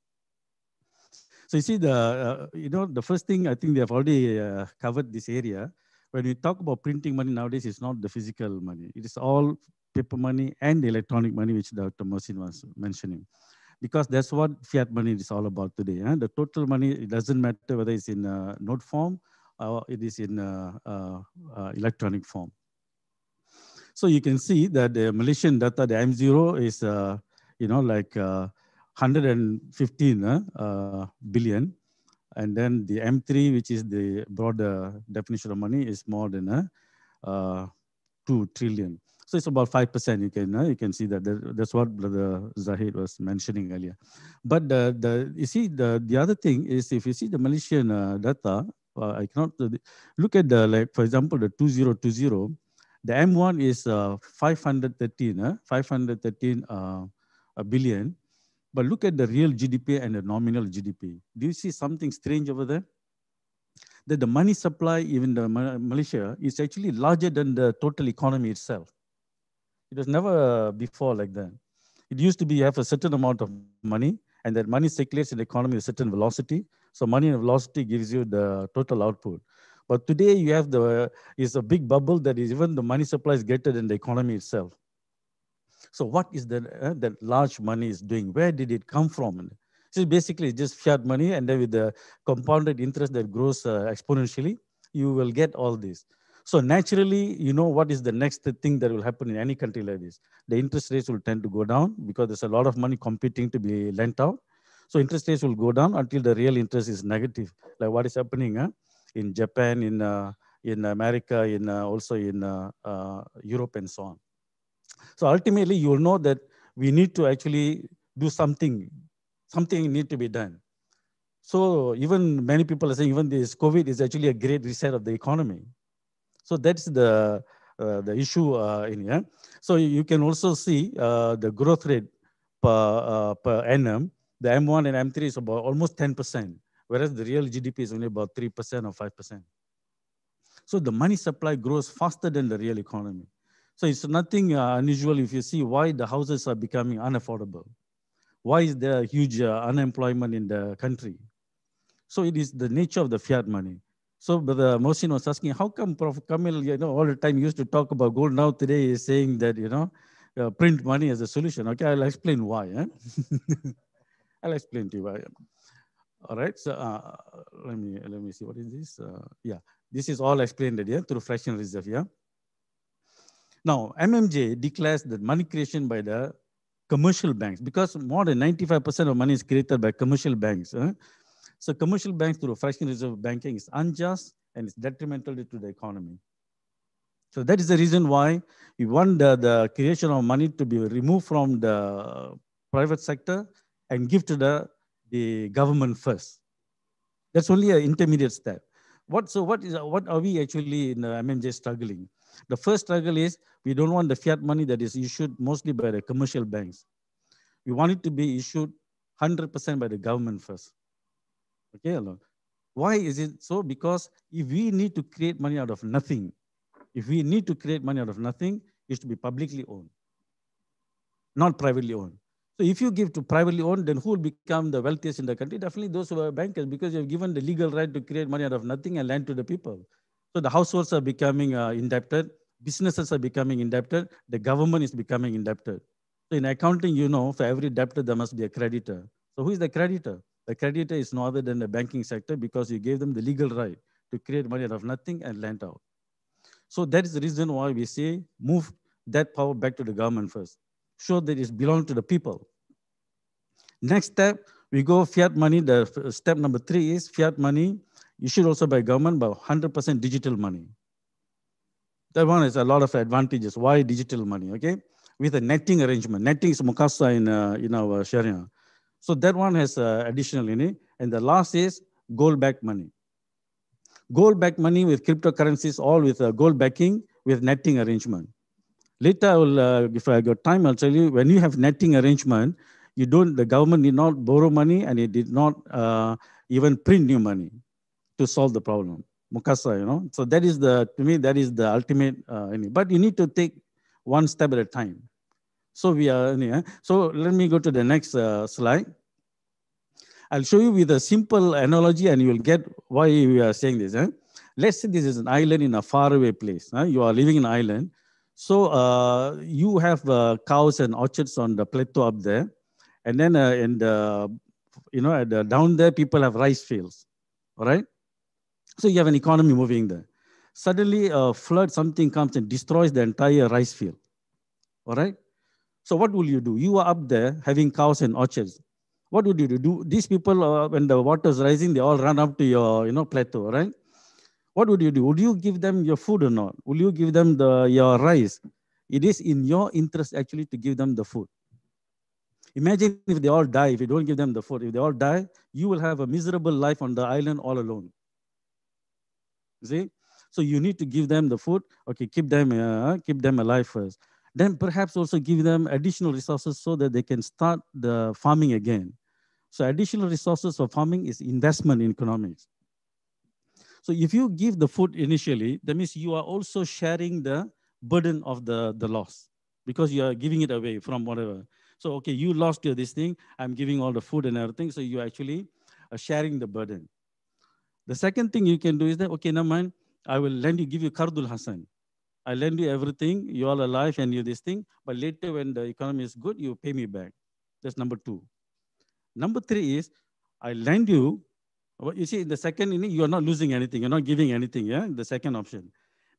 So you see the first thing, I think they have already covered this area. When we talk about printing money nowadays, it's not the physical money. It is all paper money and electronic money, which Dr. Mohsin was mentioning. Because that's what fiat money is all about today. The total money, it doesn't matter whether it's in note form or it is in electronic form. So you can see that the Malaysian data, the M0 is, like 115 billion. And then the M3, which is the broader definition of money, is more than 2 trillion. So it's about 5%. You can see that. That's what Brother Zahid was mentioning earlier. But you see the other thing is, if you see the Malaysian data, I cannot look at for example, the 2020. The M1 is 513 billion. But look at the real GDP and the nominal GDP. Do you see something strange over there? That the money supply, even the Malaysia, is actually larger than the total economy itself. It was never before like that. It used to be you have a certain amount of money, and that money circulates in the economy at a certain velocity. So money and velocity gives you the total output. But today you have it's a big bubble that is even the money supply is greater than the economy itself. So what is that large money is doing? Where did it come from? So basically just fiat money, and then with the compounded interest that grows exponentially, you will get all this. So naturally, what is the next thing that will happen in any country like this? The interest rates will tend to go down because there's a lot of money competing to be lent out. So interest rates will go down until the real interest is negative, like what is happening in Japan, in America, also in Europe and so on. So ultimately, you will know that we need to actually do something. Something need to be done. So even many people are saying even this COVID is actually a great reset of the economy. So that's the issue in here. So you can also see the growth rate per annum. The M1 and M3 is about almost 10%, whereas the real GDP is only about 3% or 5%. So the money supply grows faster than the real economy. So it's nothing unusual if you see why the houses are becoming unaffordable. Why is there huge unemployment in the country? So it is the nature of the fiat money. So Brother Mohsin was asking, how come Prof. Kamil, all the time used to talk about gold, now today is saying that, print money as a solution. Okay, I'll explain why. I'll explain to you why. All right, so let me see, what is this? Yeah, this is all explained here through fractional reserve, yeah? Now, MMJ declares that money creation by the commercial banks, because more than 95% of money is created by commercial banks. So commercial banks through fractional reserve banking is unjust and it's detrimental to the economy. So that is the reason why we want the creation of money to be removed from the private sector and give to the government first. That's only an intermediate step. What are we actually in the MMJ struggling? The first struggle is we don't want the fiat money that is issued mostly by the commercial banks. We want it to be issued 100% by the government first. Okay, Why is it so? Because if we need to create money out of nothing, if we need to create money out of nothing, it should be publicly owned, not privately owned. So if you give to privately owned, then who will become the wealthiest in the country? Definitely those who are bankers, because you've given the legal right to create money out of nothing and lend to the people. So the households are becoming indebted, businesses are becoming indebted, the government is becoming indebted. So in accounting, you know, for every debtor, there must be a creditor. So who is the creditor? The creditor is no other than the banking sector, because you gave them the legal right to create money out of nothing and lend out. So that is the reason why we say move that power back to the government first. Show that it belongs to the people. Next step, we go fiat money. The step number 3 is fiat money issued also by government, but 100% digital money. That one has a lot of advantages. Why digital money? Okay, with a netting arrangement. Netting is mukasa in our Sharia. So that one has additional in it. And the last is gold-backed money. Gold-backed money with cryptocurrencies, all with gold backing with netting arrangement. Later, I will, if I got time, I'll tell you, when you have netting arrangement, the government did not borrow money, and it did not even print new money to solve the problem. Mukasa, you know. So that is to me, that is the ultimate, but you need to take one step at a time. So so let me go to the next slide. I'll show you with a simple analogy, and you will get why we are saying this. Let's say this is an island in a faraway place. You are living in an island. So you have cows and orchards on the plateau up there. And then down there, people have rice fields, all right? So you have an economy moving there. Suddenly a flood, something comes and destroys the entire rice field, all right? So what will you do? You are up there having cows and orchards. What would you do? These people, when the water is rising, they all run up to your plateau, right? What would you do? Would you give them your food or not? Will you give them your rice? It is in your interest actually to give them the food. Imagine if they all die, if you don't give them the food. If they all die, you will have a miserable life on the island all alone. See? So you need to give them the food. Okay, keep them alive first. Then perhaps also give them additional resources so that they can start the farming again. So additional resources for farming is investment in economics. So if you give the food initially, that means you are also sharing the burden of the loss, because you are giving it away from whatever. So, okay, you lost this thing, I'm giving all the food and everything, so you actually are sharing the burden. The second thing you can do is that, okay, never mind, I will give you Kardul Hassan. I lend you everything, you all alive and you this thing, but later when the economy is good, you pay me back. That's number 2. Number 3 is, I lend you, you see, in the second inning, you are not losing anything, you're not giving anything, yeah, the second option.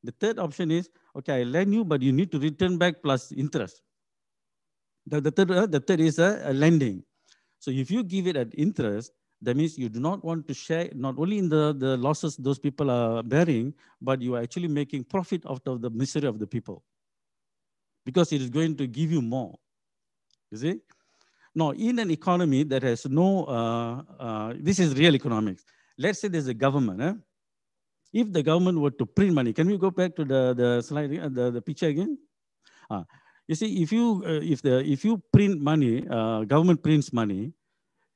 The third option is, okay, I lend you, but you need to return back plus interest. The third is a lending. So if you give it at interest, that means you do not want to share not only in the losses those people are bearing, but you are actually making profit out of the misery of the people, because it is going to give you more. You see? Now, in an economy that has no, this is real economics. Let's say there's a government. If the government were to print money, can we go back to the slide, the picture again? You see, if you print money, government prints money,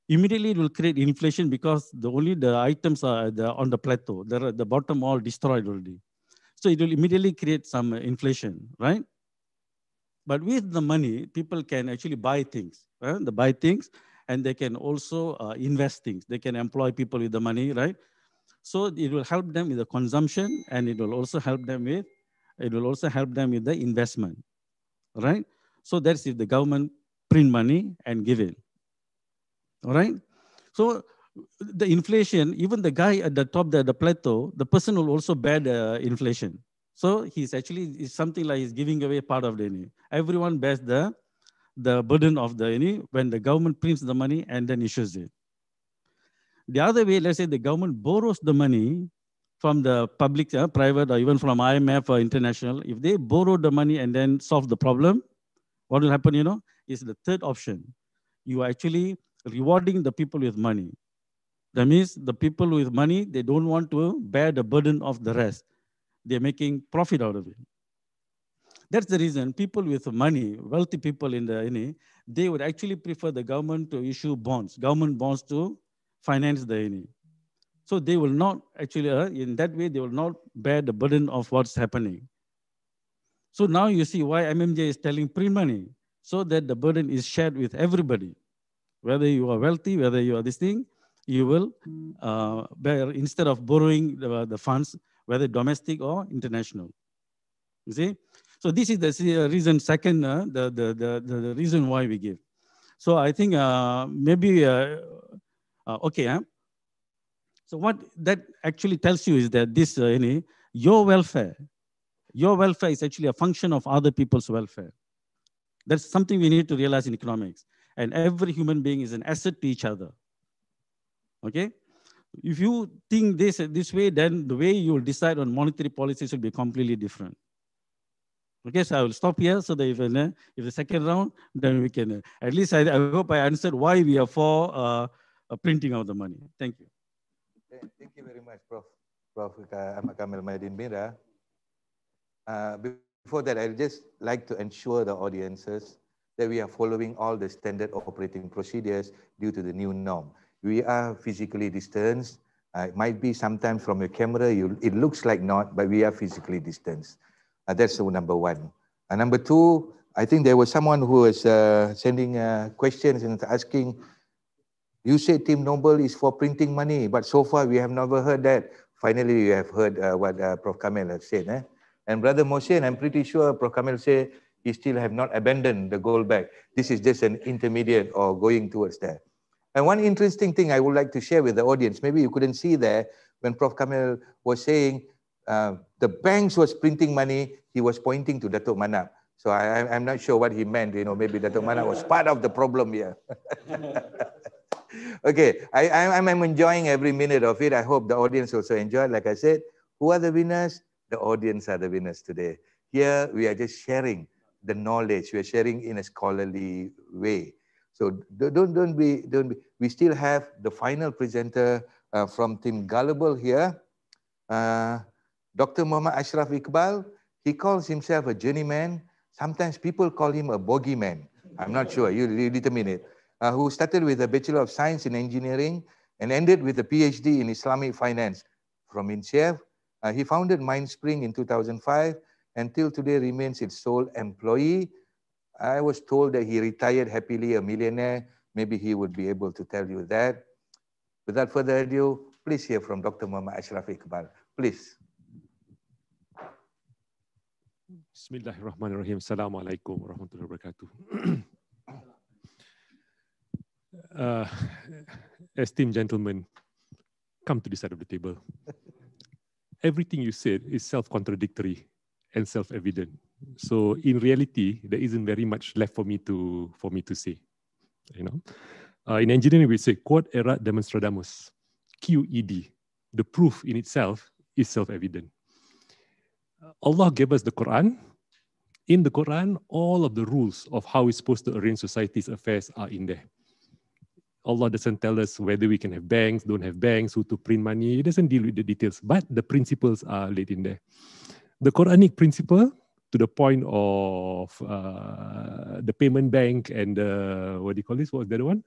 immediately it will create inflation, because only the items are on the plateau. The bottom all destroyed already. So it will immediately create some inflation, right? But with the money, people can actually buy things. They buy things, and they can also invest things. They can employ people with the money, right? So it will help them with the consumption, and it will also help them with the investment, right? So that's if the government print money and give it. All right. So the inflation, even the guy at the top, the plateau, the person will also bear the inflation. So it's something like he's giving away part of the. Everyone bears the burden of the when the government prints the money and then issues it. The other way, let's say the government borrows the money from the public, private, or even from IMF or international. If they borrow the money and then solve the problem, what will happen, is the third option. You are actually rewarding the people with money. That means the people with money, they don't want to bear the burden of the rest. They're making profit out of it. That's the reason people with money, wealthy people they would actually prefer the government to issue bonds, government bonds to finance the So they will not actually, in that way, they will not bear the burden of what's happening. So now you see why MMJ is telling print money, so that the burden is shared with everybody. Whether you are wealthy, whether you are this thing, you will bear, instead of borrowing the funds, whether domestic or international. You see? So this is the reason, second, the reason why we give. So I think maybe, okay. So what that actually tells you is that this, your welfare is actually a function of other people's welfare. That's something we need to realize in economics. And every human being is an asset to each other. Okay? If you think this way, then the way you will decide on monetary policies will be completely different. Okay, so I will stop here so that if the second round, then we can, at least I hope I answered why we are for printing of the money. Thank you. Thank you very much, Prof. Ahmad Kamil Maidin Mira. Before that, I'd just like to ensure the audiences that we are following all the standard operating procedures due to the new norm. We are physically distanced. It might be sometimes from your camera, it looks like not, but we are physically distanced. That's number one. Number two, I think there was someone who was sending questions and asking, you said Team Noble is for printing money, but so far we have never heard that. Finally, you have heard what Prof. Kamil has said. And Brother Mohsen, I'm pretty sure Prof. Kamil said he still have not abandoned the gold bag. This is just an intermediate or going towards that. And one interesting thing I would like to share with the audience, maybe you couldn't see there, when Prof. Kamil was saying the banks was printing money, he was pointing to Datuk Manap. So I'm not sure what he meant. Maybe Datuk Manap was part of the problem here. Okay, I'm enjoying every minute of it. I hope the audience also enjoyed. Like I said, who are the winners? The audience are the winners today. Here, we are just sharing the knowledge. We are sharing in a scholarly way. So don't be. We still have the final presenter from Team Gullible here. Dr. Muhammad Ashraf Iqbal, he calls himself a journeyman. Sometimes people call him a bogeyman. I'm not sure, you determine it. Who started with a Bachelor of Science in Engineering and ended with a PhD in Islamic Finance from INCEIF. He founded Mindspring in 2005 and till today remains its sole employee. I was told that he retired happily a millionaire. Maybe he would be able to tell you that. Without further ado, please hear from Dr. Muhammad Ashraf Iqbal. Please. Bismillahirrahmanirrahim. Assalamualaikum warahmatullahi wabarakatuh. Esteemed gentlemen, come to this side of the table. Everything you said is self-contradictory and self-evident. So in reality, there isn't very much left for me to say. In engineering, we say quod erat demonstradamus, QED. The proof in itself is self-evident. Allah gave us the Quran. In the Quran, all of the rules of how we're supposed to arrange society's affairs are in there. Allah doesn't tell us whether we can have banks, don't have banks, who to print money. It doesn't deal with the details, but the principles are laid in there. The Quranic principle, to the point of the payment bank and what do you call this? What was the other one?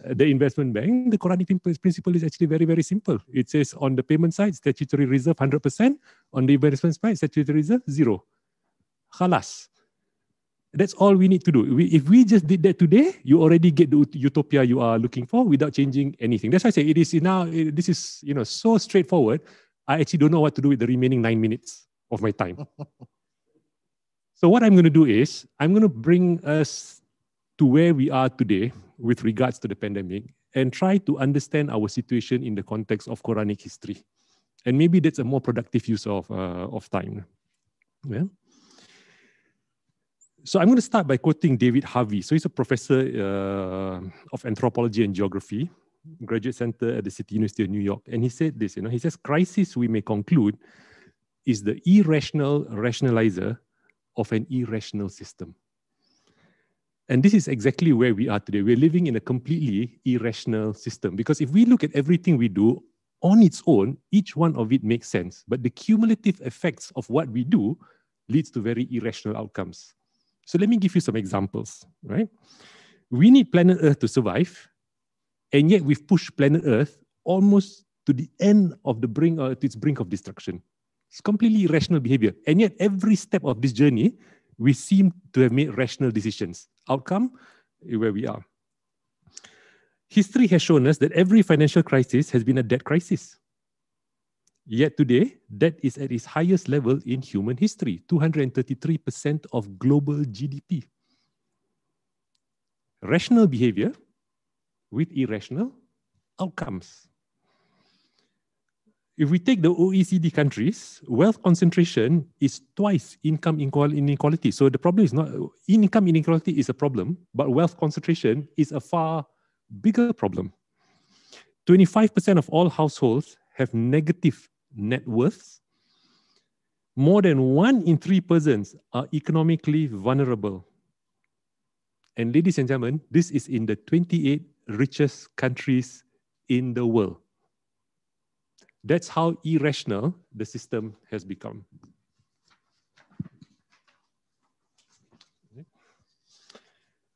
The investment bank. The Quranic principle is actually very, very simple. It says on the payment side, statutory reserve 100%. On the investment side, statutory reserve 0. Khalas. That's all we need to do. If we just did that today, you already get the utopia you are looking for without changing anything. That's why I say it is now. This is so straightforward. I actually don't know what to do with the remaining 9 minutes of my time. So what I'm going to do is I'm going to bring us to where we are today with regards to the pandemic and try to understand our situation in the context of Quranic history, and maybe that's a more productive use of time. Yeah. So I'm going to start by quoting David Harvey. So he's a professor of anthropology and geography, graduate center at the City University of New York. And he said this, he says, crisis, we may conclude, is the irrational rationalizer of an irrational system. And this is exactly where we are today. We're living in a completely irrational system, because if we look at everything we do on its own, each one of it makes sense. But the cumulative effects of what we do leads to very irrational outcomes. So let me give you some examples, right? We need planet Earth to survive, and yet we've pushed planet Earth almost to the end of the brink, or to its brink of destruction. It's completely irrational behavior. And yet every step of this journey, we seem to have made rational decisions. Outcome, where we are. History has shown us that every financial crisis has been a debt crisis. Yet today, debt is at its highest level in human history, 233% of global GDP. Rational behavior with irrational outcomes. If we take the OECD countries, wealth concentration is twice income inequality. So the problem is not, income inequality is a problem, but wealth concentration is a far bigger problem. 25% of all households have negative net worths. More than 1 in 3 persons are economically vulnerable. And ladies and gentlemen, this is in the 28 richest countries in the world. That's how irrational the system has become.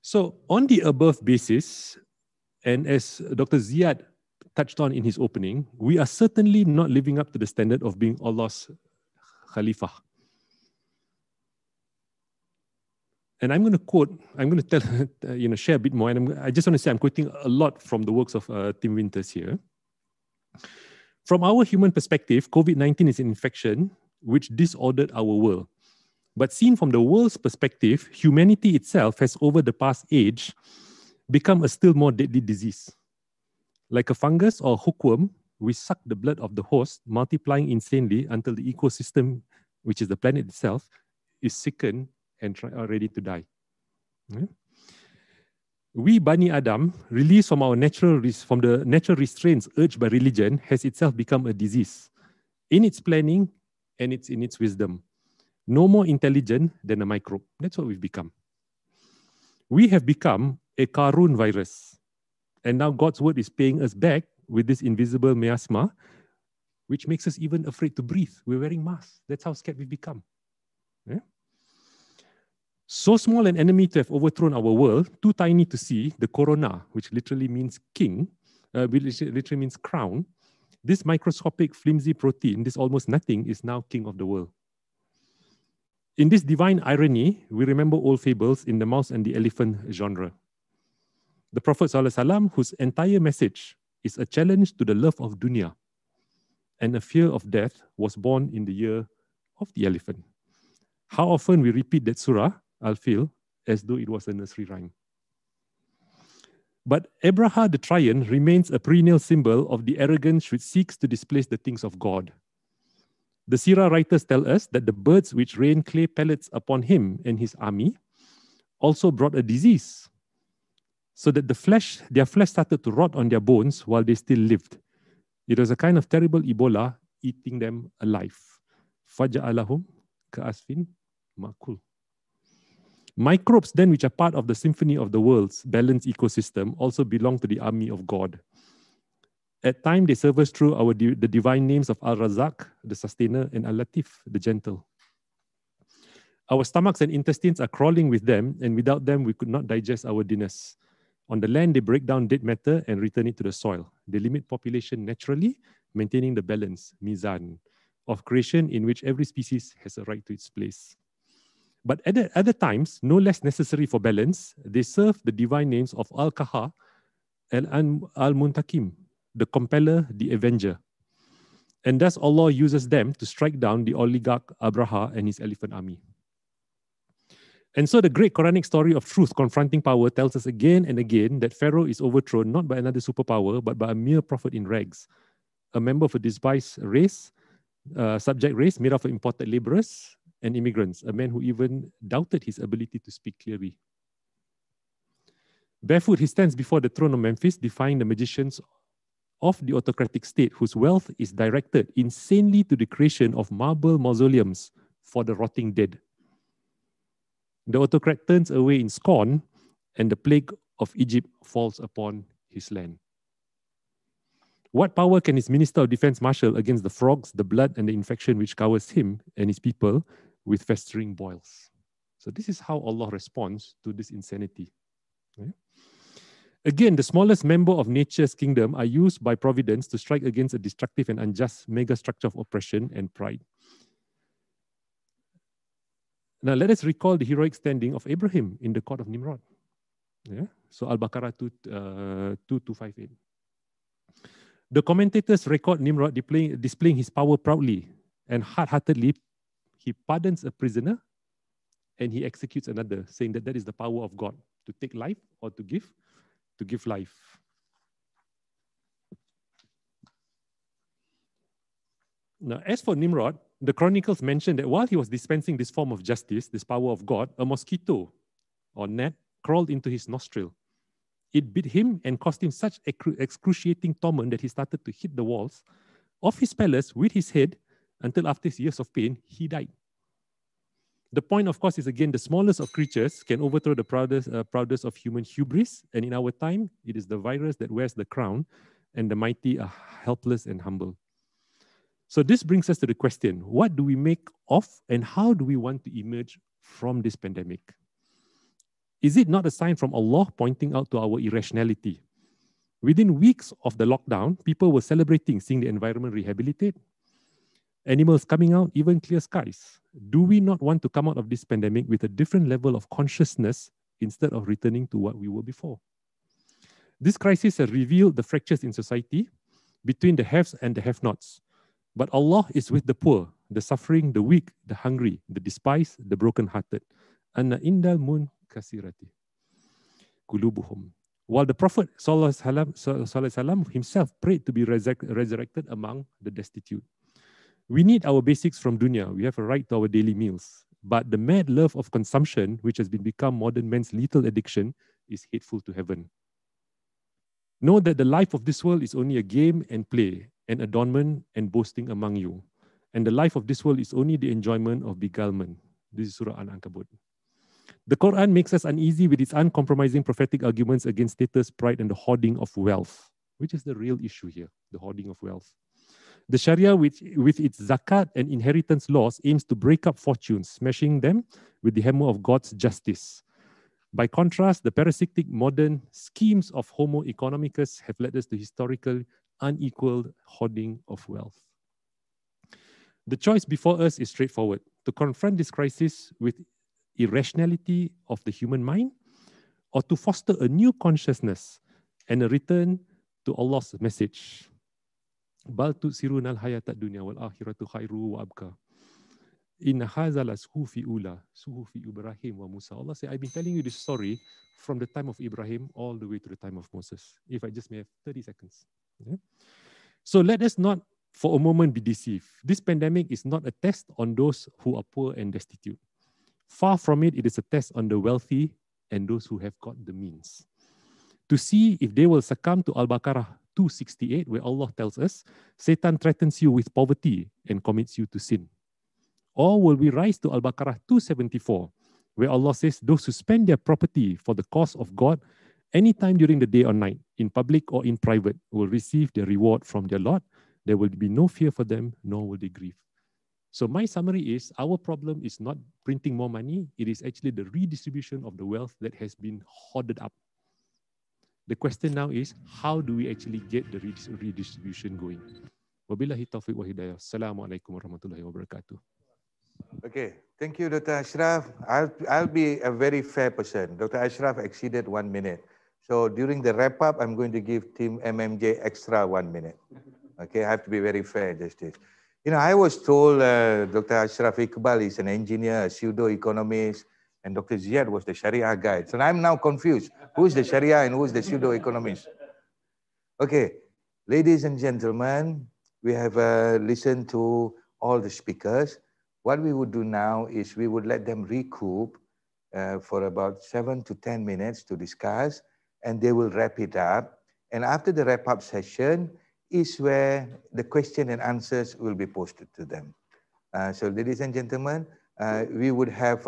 So on the above basis, and as Dr. Ziad touched on in his opening, we are certainly not living up to the standard of being Allah's Khalifah. And I'm going to quote, I'm going to tell, share a bit more. And I just want to say I'm quoting a lot from the works of Tim Winters here. From our human perspective, COVID-19 is an infection which disordered our world. But seen from the world's perspective, humanity itself has over the past age become a still more deadly disease. Like a fungus or a hookworm, we suck the blood of the host, multiplying insanely until the ecosystem, which is the planet itself, is sickened and are ready to die. Yeah? We, Bani Adam, released from the natural restraints urged by religion, has itself become a disease in its planning and in its wisdom. No more intelligent than a microbe. That's what we've become. We have become a Qarun virus. And now God's word is paying us back with this invisible miasma, which makes us even afraid to breathe. We're wearing masks. That's how scared we've become. Yeah? So small an enemy to have overthrown our world, too tiny to see, the corona, which literally means king, which literally means crown, this microscopic flimsy protein, this almost nothing, is now king of the world. In this divine irony, we remember old fables in the mouse and the elephant genre. The Prophet ﷺ, whose entire message is a challenge to the love of dunya and a fear of death, was born in the year of the elephant. How often we repeat that surah, Al-Fil, as though it was a nursery rhyme. But Abraha the Trian remains a perennial symbol of the arrogance which seeks to displace the things of God. The Sirah writers tell us that the birds which rained clay pellets upon him and his army also brought a disease, so that their flesh started to rot on their bones while they still lived. It was a kind of terrible Ebola eating them alive. Faja'alahum ka'asfin ma'kul. Microbes then, which are part of the symphony of the world's balanced ecosystem, also belong to the army of God. At times, they serve us through the divine names of Al-Razak, the sustainer, and Al-Latif, the gentle. Our stomachs and intestines are crawling with them, and without them, we could not digest our dinners. On the land, they break down dead matter and return it to the soil. They limit population naturally, maintaining the balance, mizan, of creation in which every species has a right to its place. But at other times, no less necessary for balance, they serve the divine names of Al-Qaha and Al-Muntakim, the compeller, the avenger. And thus Allah uses them to strike down the oligarch Abraha and his elephant army. And so the great Quranic story of truth confronting power tells us again and again that Pharaoh is overthrown not by another superpower, but by a mere prophet in rags, a member of a despised race, subject race made up of imported laborers and immigrants, a man who even doubted his ability to speak clearly. Barefoot, he stands before the throne of Memphis, defying the magicians of the autocratic state whose wealth is directed insanely to the creation of marble mausoleums for the rotting dead. The autocrat turns away in scorn, and the plague of Egypt falls upon his land. What power can his minister of defense marshal against the frogs, the blood, and the infection which covers him and his people with festering boils? So this is how Allah responds to this insanity. Okay? Again, the smallest member of nature's kingdom are used by providence to strike against a destructive and unjust megastructure of oppression and pride. Now, let us recall the heroic standing of Abraham in the court of Nimrod. Yeah? So, Al-Baqarah 2258. The commentators record Nimrod displaying his power proudly and hard-heartedly. He pardons a prisoner and he executes another, saying that that is the power of God, to take life or to give life. Now, as for Nimrod, the chronicles mention that while he was dispensing this form of justice, this power of God, a mosquito or gnat crawled into his nostril. It bit him and caused him such excruciating torment that he started to hit the walls of his palace with his head until after years of pain, he died. The point, of course, is again, the smallest of creatures can overthrow the proudest of human hubris. And in our time, it is the virus that wears the crown and the mighty are helpless and humble. So this brings us to the question, what do we make of and how do we want to emerge from this pandemic? Is it not a sign from Allah pointing out to our irrationality? Within weeks of the lockdown, people were celebrating seeing the environment rehabilitate, animals coming out, even clear skies. Do we not want to come out of this pandemic with a different level of consciousness instead of returning to what we were before? This crisis has revealed the fractures in society between the haves and the have-nots. But Allah is with the poor, the suffering, the weak, the hungry, the despised, the broken-hearted. Anna indal munkasirati qulubuhum. While the Prophet ﷺ himself prayed to be resurrected among the destitute. We need our basics from dunya. We have a right to our daily meals. But the mad love of consumption, which has become modern man's lethal addiction, is hateful to heaven. Know that the life of this world is only a game and play, and adornment and boasting among you. And the life of this world is only the enjoyment of beguilement. This is Surah Al-Ankabut. The Quran makes us uneasy with its uncompromising prophetic arguments against status, pride, and the hoarding of wealth, which is the real issue here, the hoarding of wealth. The Sharia, with its zakat and inheritance laws, aims to break up fortunes, smashing them with the hammer of God's justice. By contrast, the parasitic modern schemes of Homo economicus have led us to historical unequaled hoarding of wealth. The choice before us is straightforward: to confront this crisis with irrationality of the human mind, or to foster a new consciousness and a return to Allah's message. Bal tusiruna al-hayata ad-dunya wal akhiratu khairu wa abqa. Inna hadha la suhufi ula, suhufi Ibrahim wa Musa. Allah said, I've been telling you this story from the time of Ibrahim all the way to the time of Moses. If I just may have 30 seconds. Okay? So let us not for a moment be deceived. This pandemic is not a test on those who are poor and destitute. Far from it, it is a test on the wealthy and those who have got the means. To see if they will succumb to Al-Baqarah 268, where Allah tells us, Satan threatens you with poverty and commits you to sin. Or will we rise to Al-Baqarah 274, where Allah says, those who spend their property for the cause of God, anytime during the day or night, in public or in private, will receive their reward from their Lord. There will be no fear for them, nor will they grieve. So my summary is, our problem is not printing more money, it is actually the redistribution of the wealth that has been hoarded up. The question now is, how do we actually get the redistribution going? Wabillahi taufiq wa hidayah. Assalamualaikum warahmatullahi wabarakatuh. Okay, thank you, Dr. Ashraf. I'll be a very fair person. Dr. Ashraf exceeded 1 minute. So during the wrap up, I'm going to give Team MMJ extra 1 minute. Okay, I have to be very fair, Justice. You know, I was told Dr. Ashraf Iqbal is an engineer, a pseudo-economist, and Dr. Ziad was the Sharia guide. So I'm now confused. Who is the Sharia and who is the pseudo-economist? Okay, ladies and gentlemen, we have listened to all the speakers. What we would do now is we would let them recoup for about 7 to 10 minutes to discuss, and they will wrap it up. And after the wrap-up session is where the question and answers will be posted to them. So ladies and gentlemen, we would have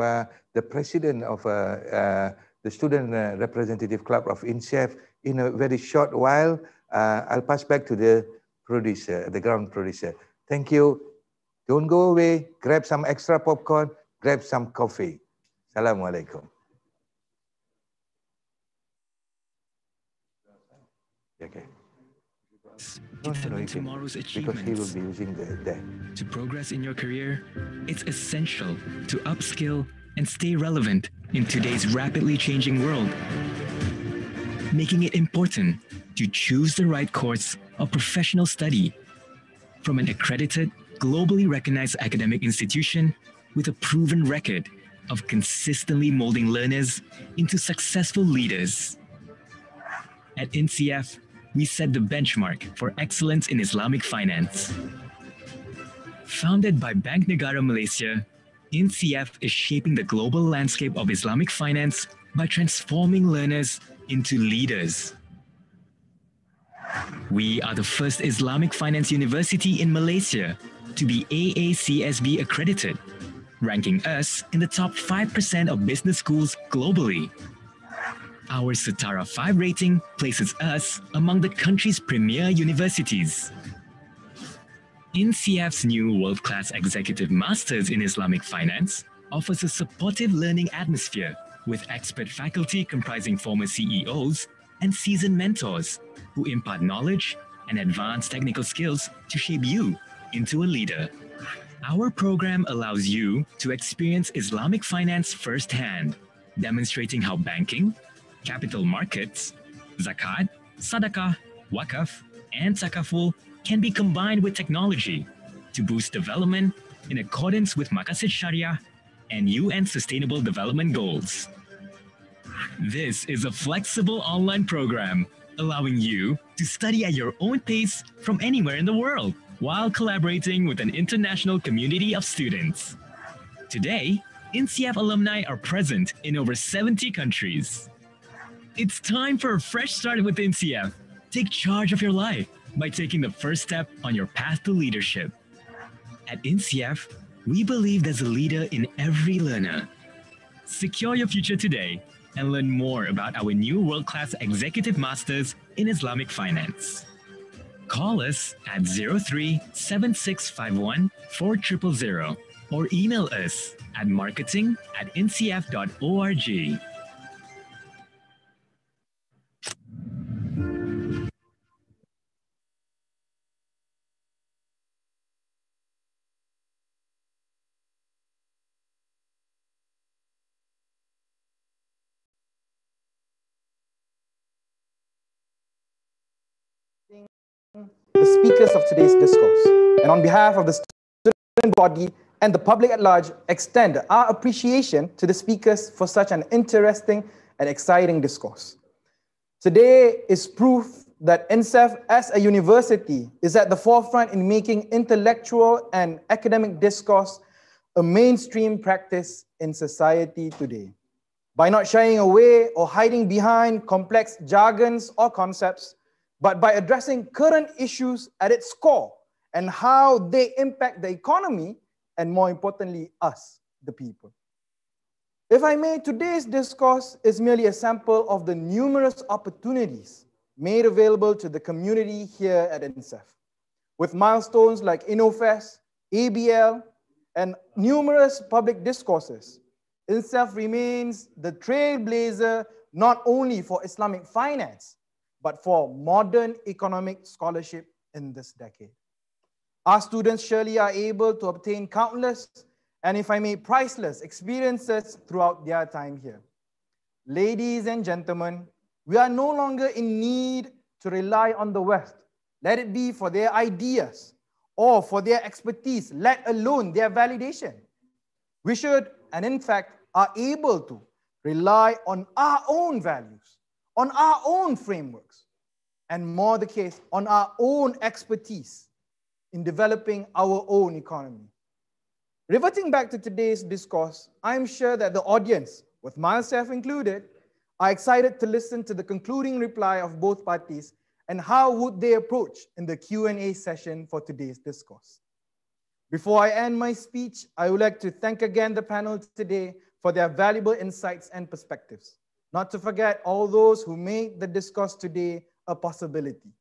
the president of the Student Representative Club of INCEIF in a very short while. I'll pass back to the producer, the ground producer. Thank you. Don't go away. Grab some extra popcorn. Grab some coffee. Assalamualaikum. Okay. Determine tomorrow's achievements. Because he will be using that. To progress in your career, it's essential to upskill and stay relevant in today's rapidly changing world, making it important to choose the right course of professional study from an accredited, globally recognized academic institution with a proven record of consistently molding learners into successful leaders. At INCEIF, we set the benchmark for excellence in Islamic finance. Founded by Bank Negara Malaysia, INCEIF is shaping the global landscape of Islamic finance by transforming learners into leaders. We are the first Islamic finance university in Malaysia to be AACSB accredited, ranking us in the top 5% of business schools globally. Our Setara 5 rating places us among the country's premier universities. INCEIF's new world-class Executive Masters in Islamic Finance offers a supportive learning atmosphere with expert faculty comprising former CEOs and seasoned mentors who impart knowledge and advanced technical skills to shape you into a leader. Our program allows you to experience Islamic finance firsthand, demonstrating how banking, capital markets, zakat, sadaqah, wakaf, and takaful can be combined with technology to boost development in accordance with Maqasid Sharia and UN Sustainable Development Goals. This is a flexible online program allowing you to study at your own pace from anywhere in the world while collaborating with an international community of students. Today, INCEIF alumni are present in over 70 countries. It's time for a fresh start with INCEIF. Take charge of your life by taking the first step on your path to leadership. At INCEIF, we believe there's a leader in every learner. Secure your future today and learn more about our new world-class Executive Masters in Islamic Finance. Call us at 03-7651-4000 or email us at marketing@inceif.org. The speakers of today's discourse, and on behalf of the student body and the public at large, extend our appreciation to the speakers for such an interesting and exciting discourse. Today is proof that INCEIF as a university is at the forefront in making intellectual and academic discourse a mainstream practice in society today. By not shying away or hiding behind complex jargons or concepts, but by addressing current issues at its core and how they impact the economy and, more importantly, us, the people. If I may, today's discourse is merely a sample of the numerous opportunities made available to the community here at INCEIF, with milestones like InnoFest, ABL, and numerous public discourses. INCEIF remains the trailblazer not only for Islamic finance, but for modern economic scholarship in this decade. Our students surely are able to obtain countless, and if I may, priceless experiences throughout their time here. Ladies and gentlemen, we are no longer in need to rely on the West, let it be for their ideas or for their expertise, let alone their validation. We should, and in fact, are able to rely on our own values, on our own frameworks, and more the case, on our own expertise in developing our own economy. Reverting back to today's discourse, I'm sure that the audience, with myself included, are excited to listen to the concluding reply of both parties and how would they approach in the Q&A session for today's discourse. Before I end my speech, I would like to thank again the panel today for their valuable insights and perspectives. Not to forget all those who made the discourse today a possibility.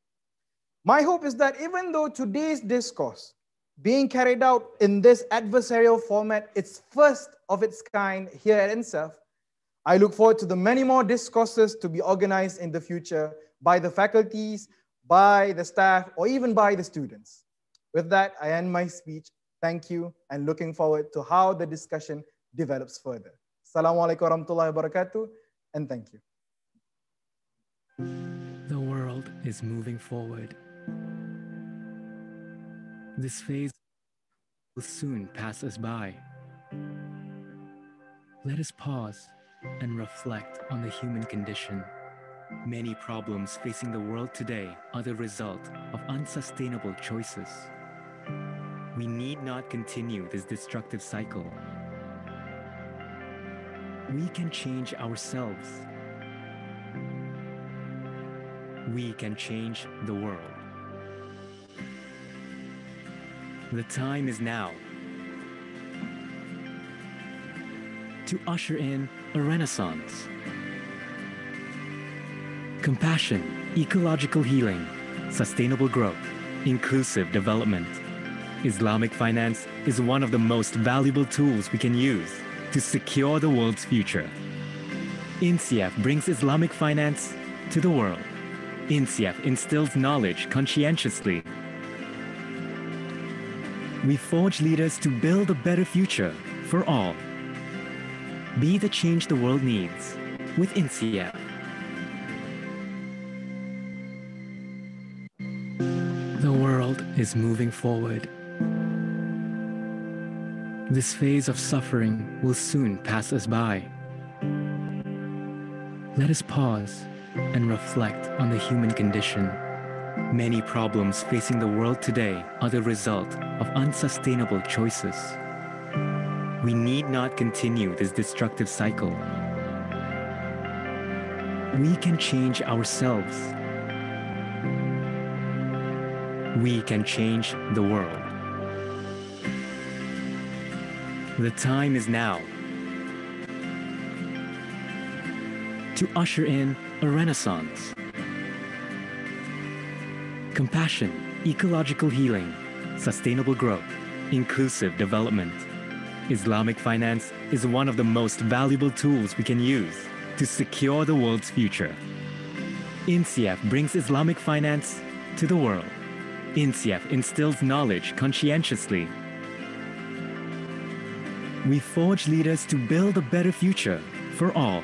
My hope is that even though today's discourse being carried out in this adversarial format, it's first of its kind here at INCEIF, I look forward to the many more discourses to be organized in the future by the faculties, by the staff, or even by the students. With that, I end my speech. Thank you, and looking forward to how the discussion develops further. Assalamu alaikum warahmatullahi wabarakatuh, and thank you. The world is moving forward. This phase will soon pass us by. Let us pause and reflect on the human condition. Many problems facing the world today are the result of unsustainable choices. We need not continue this destructive cycle. We can change ourselves. We can change the world. The time is now to usher in a renaissance. Compassion, ecological healing, sustainable growth, inclusive development. Islamic finance is one of the most valuable tools we can use to secure the world's future. INCEIF brings Islamic finance to the world. INCEIF instills knowledge conscientiously. We forge leaders to build a better future for all. Be the change the world needs with INCEIF. The world is moving forward. This phase of suffering will soon pass us by. Let us pause and reflect on the human condition. Many problems facing the world today are the result of unsustainable choices. We need not continue this destructive cycle. We can change ourselves. We can change the world. The time is now to usher in a renaissance. Compassion, ecological healing, sustainable growth, inclusive development. Islamic finance is one of the most valuable tools we can use to secure the world's future. INCEIF brings Islamic finance to the world. INCEIF instills knowledge conscientiously. We forge leaders to build a better future for all.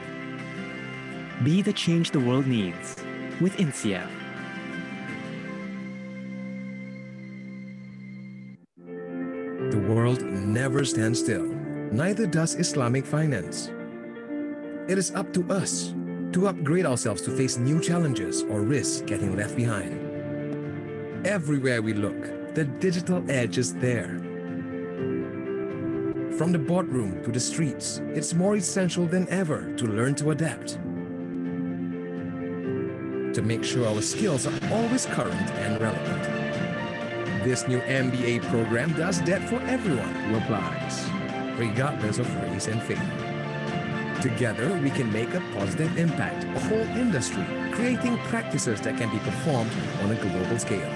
Be the change the world needs with INCEIF. The world never stands still, neither does Islamic finance. It is up to us to upgrade ourselves to face new challenges or risk getting left behind. Everywhere we look, the digital edge is there. From the boardroom to the streets, it's more essential than ever to learn to adapt. To make sure our skills are always current and relevant. This new MBA program does that for everyone who applies, regardless of race and faith. Together, we can make a positive impact on the whole industry, creating practices that can be performed on a global scale.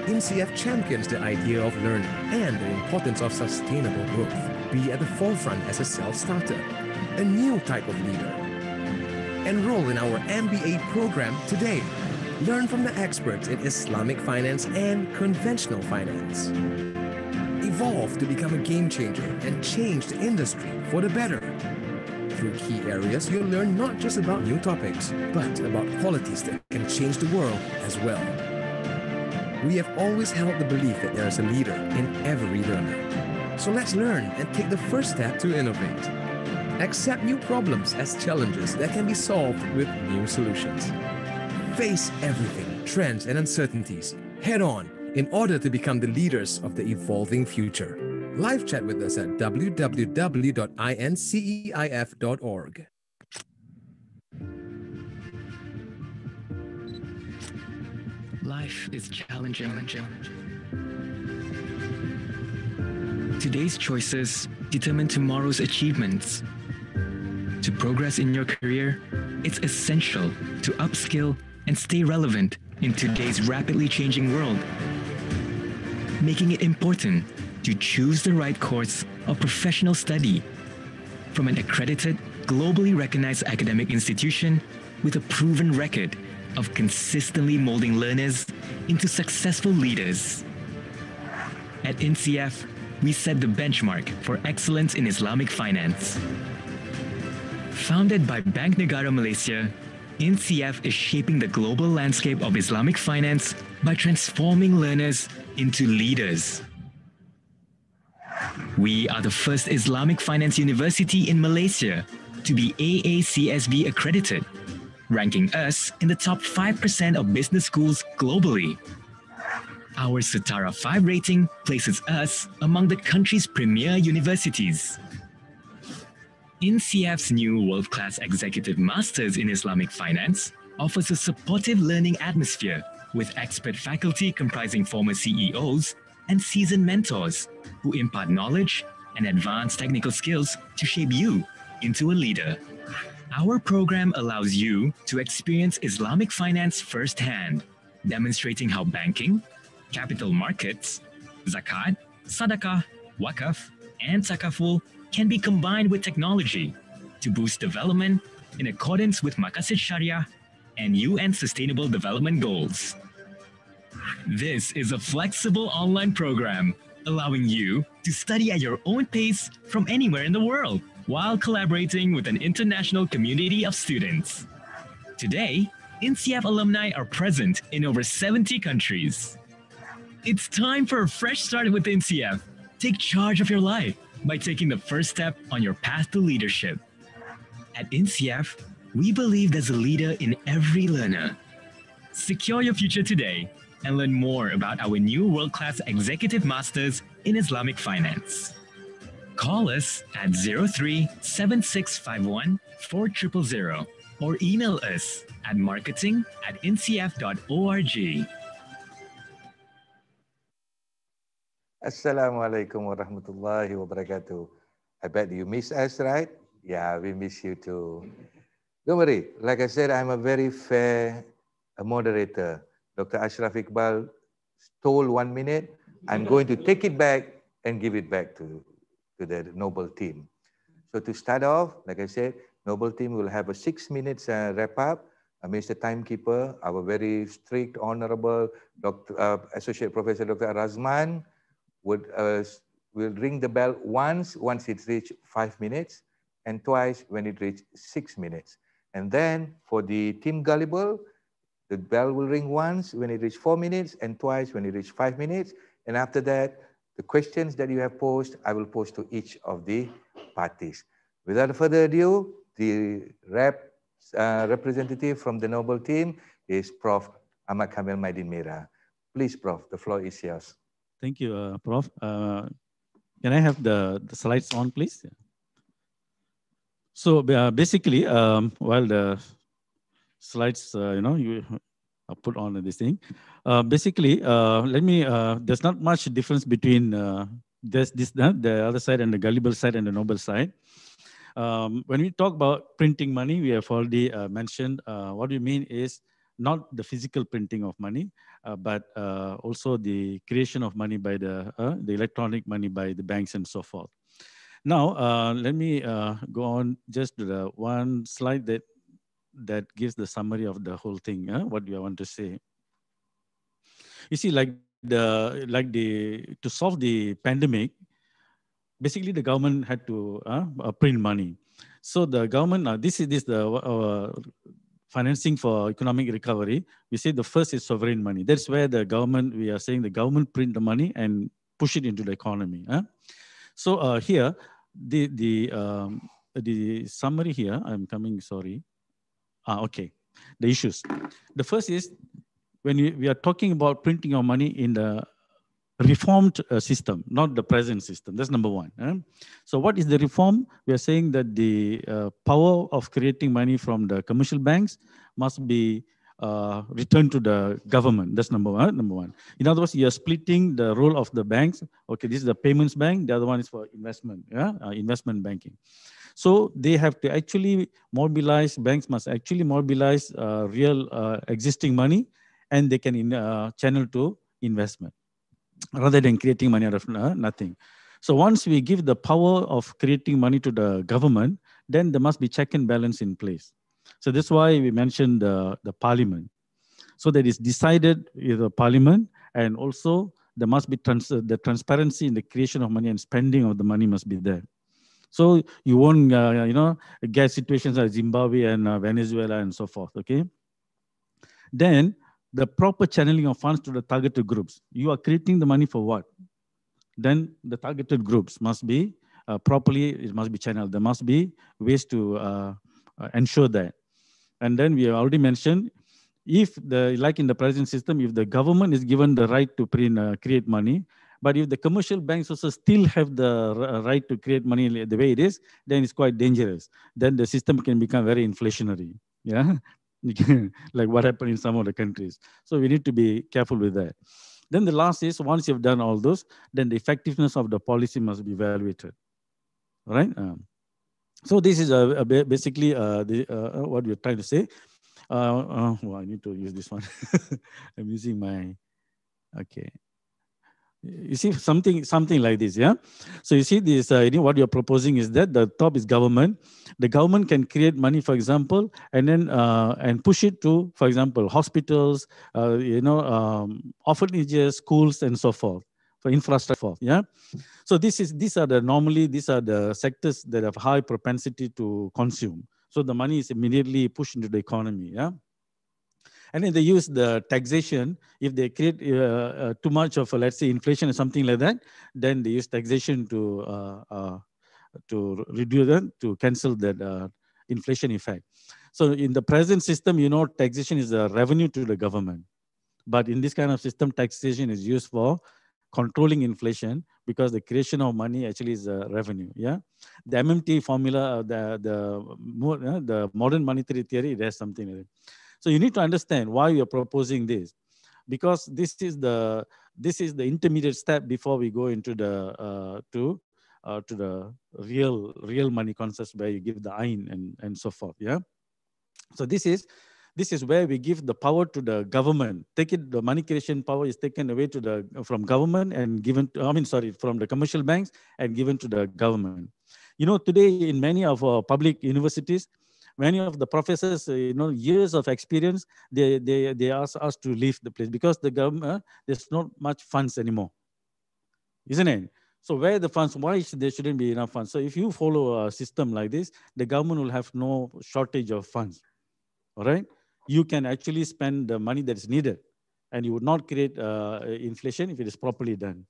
INCEIF champions the idea of learning and the importance of sustainable growth. Be at the forefront as a self-starter, a new type of leader. Enroll in our MBA program today. Learn from the experts in Islamic finance and conventional finance. Evolve to become a game changer and change the industry for the better. Through key areas, you'll learn not just about new topics, but about qualities that can change the world as well. We have always held the belief that there is a leader in every learner. So let's learn and take the first step to innovate. Accept new problems as challenges that can be solved with new solutions. Face everything, trends and uncertainties head on in order to become the leaders of the evolving future. Live chat with us at www.inceif.org. Life is challenging. Today's choices determine tomorrow's achievements. To progress in your career, it's essential to upskill and stay relevant in today's rapidly changing world, making it important to choose the right course of professional study from an accredited, globally recognized academic institution with a proven record of consistently molding learners into successful leaders. At INCEIF, we set the benchmark for excellence in Islamic finance. Founded by Bank Negara Malaysia, INCEIF is shaping the global landscape of Islamic finance by transforming learners into leaders. We are the first Islamic finance university in Malaysia to be AACSB accredited, ranking us in the top 5% of business schools globally. Our Setara 5 rating places us among the country's premier universities. INCEIF's new world-class Executive Masters in Islamic Finance offers a supportive learning atmosphere with expert faculty comprising former CEOs and seasoned mentors who impart knowledge and advanced technical skills to shape you into a leader. Our program allows you to experience Islamic finance firsthand, demonstrating how banking, capital markets, zakat, sadaqah, wakaf, and takaful can be combined with technology to boost development in accordance with Maqasid Sharia and UN Sustainable Development Goals. This is a flexible online program allowing you to study at your own pace from anywhere in the world while collaborating with an international community of students. Today, INCEIF alumni are present in over 70 countries. It's time for a fresh start with INCEIF. Take charge of your life by taking the first step on your path to leadership. At INCEIF, we believe there's a leader in every learner. Secure your future today and learn more about our new world-class Executive Masters in Islamic Finance. Call us at 03-7651-4000 or email us at marketing@inceif.org. Assalamualaikum warahmatullahi wabarakatuh. I bet you miss us, right? Yeah, we miss you too. Don't worry. Like I said, I'm a very fair moderator. Dr. Ashraf Iqbal stole 1 minute. I'm going to take it back and give it back to the Noble team. So to start off, like I said, Noble team will have a 6 minutes wrap up. Mr. Timekeeper, our very strict, honorable Associate Professor Dr. Razman will ring the bell once it reaches 5 minutes, and twice when it reaches 6 minutes. And then for the team Gullible, the bell will ring once when it reaches 4 minutes and twice when it reaches 5 minutes. And after that, the questions that you have posed, I will pose to each of the parties. Without further ado, the representative from the Noble team is Prof. Ahmad Kamil Maidin Mera. Please, Prof, the floor is yours. Thank you, Prof. Can I have the slides on, please? So basically, while the slides, you put on this thing. Basically, there's not much difference between the other side and the Gullible side and the Noble side. When we talk about printing money, we have already mentioned what we mean is not the physical printing of money, but also the creation of money by the electronic money by the banks and so forth. Now, let me go on just to the one slide that gives the summary of the whole thing, what we want to say. You see, to solve the pandemic, basically the government had to print money. So the government, this is the financing for economic recovery. We say the first is sovereign money. That's where the government, we are saying the government print the money and push it into the economy. So here, the summary here, I'm coming, sorry. Okay, the issues. The first is when we are talking about printing of money in the reformed system, not the present system. That's number one. So what is the reform? We are saying that the power of creating money from the commercial banks must be returned to the government. That's number one. In other words, you are splitting the role of the banks. Okay, this is the payments bank. The other one is for investment, investment banking. So they have to actually mobilize, banks must actually mobilize real existing money, and they can channel to investment rather than creating money out of nothing. So once we give the power of creating money to the government, then there must be check and balance in place. So that's why we mentioned the parliament. So that is decided in the parliament, and also there must be the transparency in the creation of money and spending of the money must be there. So you won't, get situations like Zimbabwe and Venezuela and so forth, okay? Then the proper channeling of funds to the targeted groups. You are creating the money for what? Then the targeted groups must be properly, it must be channeled. There must be ways to ensure that. And then we already mentioned, if like in the present system, if the government is given the right to create money, but if the commercial banks also still have the right to create money the way it is, then it's quite dangerous. Then the system can become very inflationary. Yeah, like what happened in some of the countries. So we need to be careful with that. Then the last is, once you've done all those, then the effectiveness of the policy must be evaluated. Right? So this is basically what we're trying to say. Well, I need to use this one. I'm using my, okay. You see something like this, yeah? So you see this, what you're proposing is that the top is government. The government can create money, for example, and then and push it to, for example, hospitals, orphanages, schools, and so forth, for infrastructure, yeah? So these are the sectors that have high propensity to consume. So the money is immediately pushed into the economy, yeah? And then they use the taxation. If they create too much of, let's say, inflation or something like that, then they use taxation to reduce it, to cancel that inflation effect. So in the present system, taxation is a revenue to the government. But in this kind of system, taxation is used for controlling inflation, because the creation of money actually is a revenue. Yeah, the MMT formula, the modern monetary theory, it has something like that. So you need to understand why you're proposing this, because this is the intermediate step before we go into the to the real money concepts, where you give the ain and so forth. Yeah. So this is where we give the power to the government. The money creation power is taken away from government and given to, from the commercial banks and given to the government. Today in many of our public universities, many of the professors, years of experience, they ask us to leave the place because the government, there's not much funds anymore, isn't it? So where the funds, why there shouldn't be enough funds? So if you follow a system like this, the government will have no shortage of funds, all right? You can actually spend the money that is needed, and you would not create inflation if it is properly done.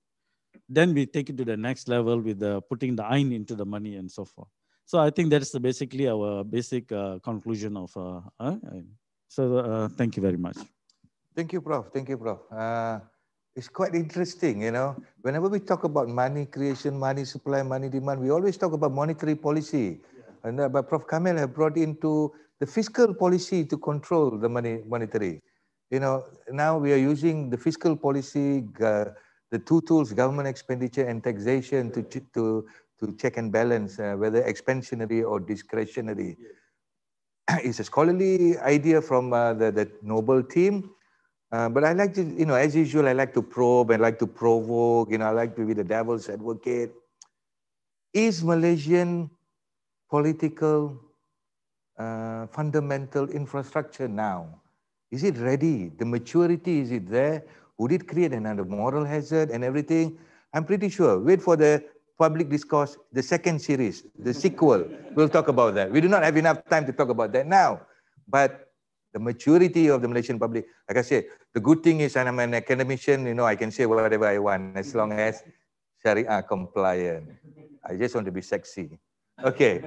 Then we take it to the next level with putting the ain into the money and so forth. So I think that's basically our basic conclusion of. Thank you very much. Thank you, Prof. Thank you, Prof. It's quite interesting, Whenever we talk about money creation, money supply, money demand, we always talk about monetary policy. Yeah. And but Prof. Kamil have brought into the fiscal policy to control the monetary. Now we are using the fiscal policy, the two tools, government expenditure and taxation, to check and balance whether expansionary or discretionary. Yeah. It's a scholarly idea from the Nobel team. But I like to, as usual, I like to probe, I like to provoke, I like to be the devil's advocate. Is Malaysian political fundamental infrastructure now, is it ready? The maturity, is it there? Would it create another moral hazard and everything? I'm pretty sure. Wait for the public discourse, the second series, the sequel. We'll talk about that. We do not have enough time to talk about that now. But the maturity of the Malaysian public, like I said, the good thing is, and I'm an academician, I can say whatever I want as long as Sharia compliant. I just want to be sexy. Okay,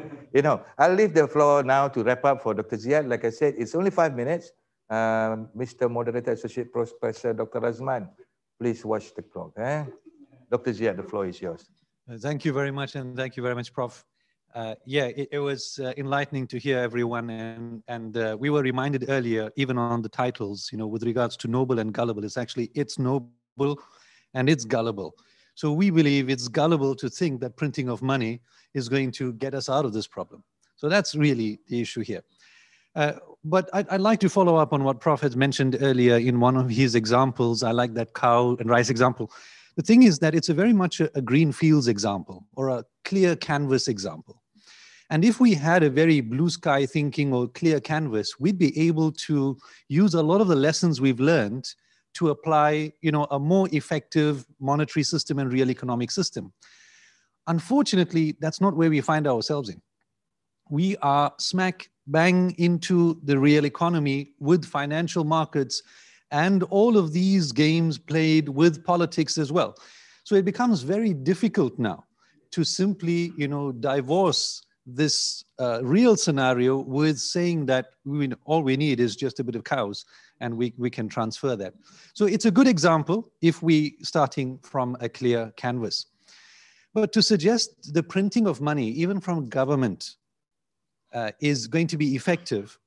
I'll leave the floor now to wrap up for Dr. Ziad. Like I said, it's only 5 minutes. Mr. Moderator, Associate Professor Dr. Razman, please watch the clock. Dr. Ziad, the floor is yours. Thank you very much, and thank you very much, Prof. It was enlightening to hear everyone, and we were reminded earlier, even on the titles, with regards to noble and gullible, it's noble and it's gullible. So we believe it's gullible to think that printing of money is going to get us out of this problem. So that's really the issue here. But I'd like to follow up on what Prof had mentioned earlier in one of his examples. I like that cow and rice example. The thing is that it's very much a green fields example or a clear canvas example. And if we had a very blue sky thinking or clear canvas, we'd be able to use a lot of the lessons we've learned to apply, a more effective monetary system and real economic system. Unfortunately, that's not where we find ourselves in. We are smack bang into the real economy with financial markets and all of these games played with politics as well. So it becomes very difficult now to simply, divorce this real scenario with saying that all we need is just a bit of cows and we can transfer that. So it's a good example if we starting from a clear canvas. But to suggest the printing of money, even from government, is going to be effective,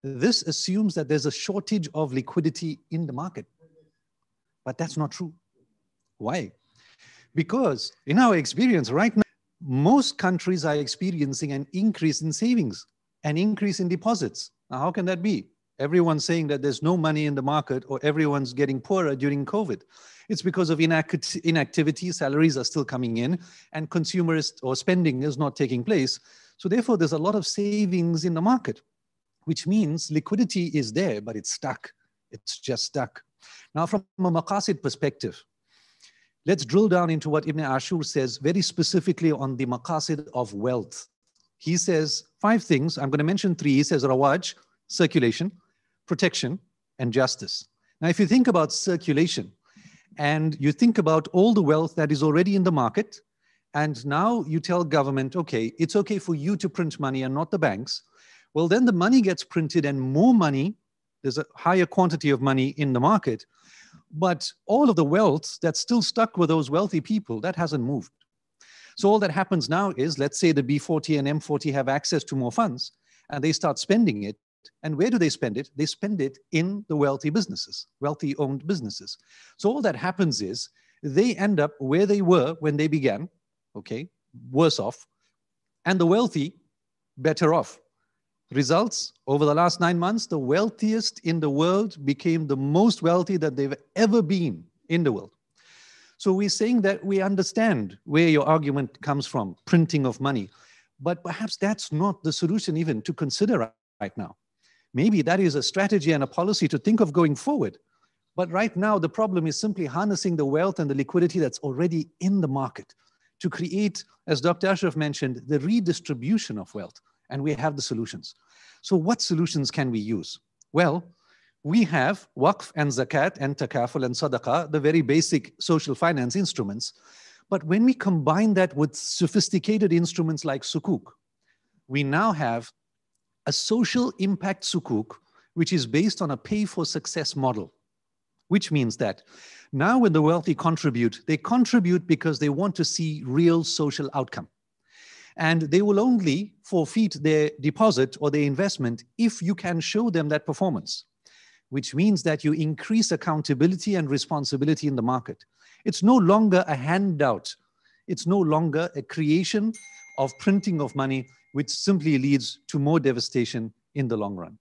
this assumes that there's a shortage of liquidity in the market. But that's not true. Why? Because in our experience right now, most countries are experiencing an increase in savings, an increase in deposits. Now, how can that be? Everyone's saying that there's no money in the market or everyone's getting poorer during COVID. It's because of inactivity, salaries are still coming in, and consumerist or spending is not taking place. So therefore, there's a lot of savings in the market, which means liquidity is there, but it's stuck. It's just stuck. Now, from a maqasid perspective, let's drill down into what Ibn Ashur says very specifically on the maqasid of wealth. He says 5 things. I'm going to mention 3. He says rawaj, circulation, protection, and justice. Now, if you think about circulation and you think about all the wealth that is already in the market, and now you tell government, okay, it's okay for you to print money and not the banks, well, then the money gets printed and more money, there's a higher quantity of money in the market, but all of the wealth that's still stuck with those wealthy people, that hasn't moved. So all that happens now is, let's say the B40 and M40 have access to more funds and they start spending it. And where do they spend it? They spend it in the wealthy businesses, wealthy owned businesses. So all that happens is they end up where they were when they began, okay, worse off, and the wealthy better off. Results, over the last 9 months, the wealthiest in the world became the most wealthy that they've ever been in the world. So we're saying that we understand where your argument comes from, printing of money, but perhaps that's not the solution even to consider right now. Maybe that is a strategy and a policy to think of going forward. But right now, the problem is simply harnessing the wealth and the liquidity that's already in the market to create, as Dr. Ashraf mentioned, the redistribution of wealth. And we have the solutions. So what solutions can we use? Well, we have waqf and zakat and takaful and sadaqah, the very basic social finance instruments. But when we combine that with sophisticated instruments like sukuk, we now have a social impact sukuk, which is based on a pay for success model, which means that now when the wealthy contribute, they contribute because they want to see real social outcome. And they will only forfeit their deposit or their investment if you can show them that performance, which means that you increase accountability and responsibility in the market. It's no longer a handout. It's no longer a creation of printing of money, which simply leads to more devastation in the long run.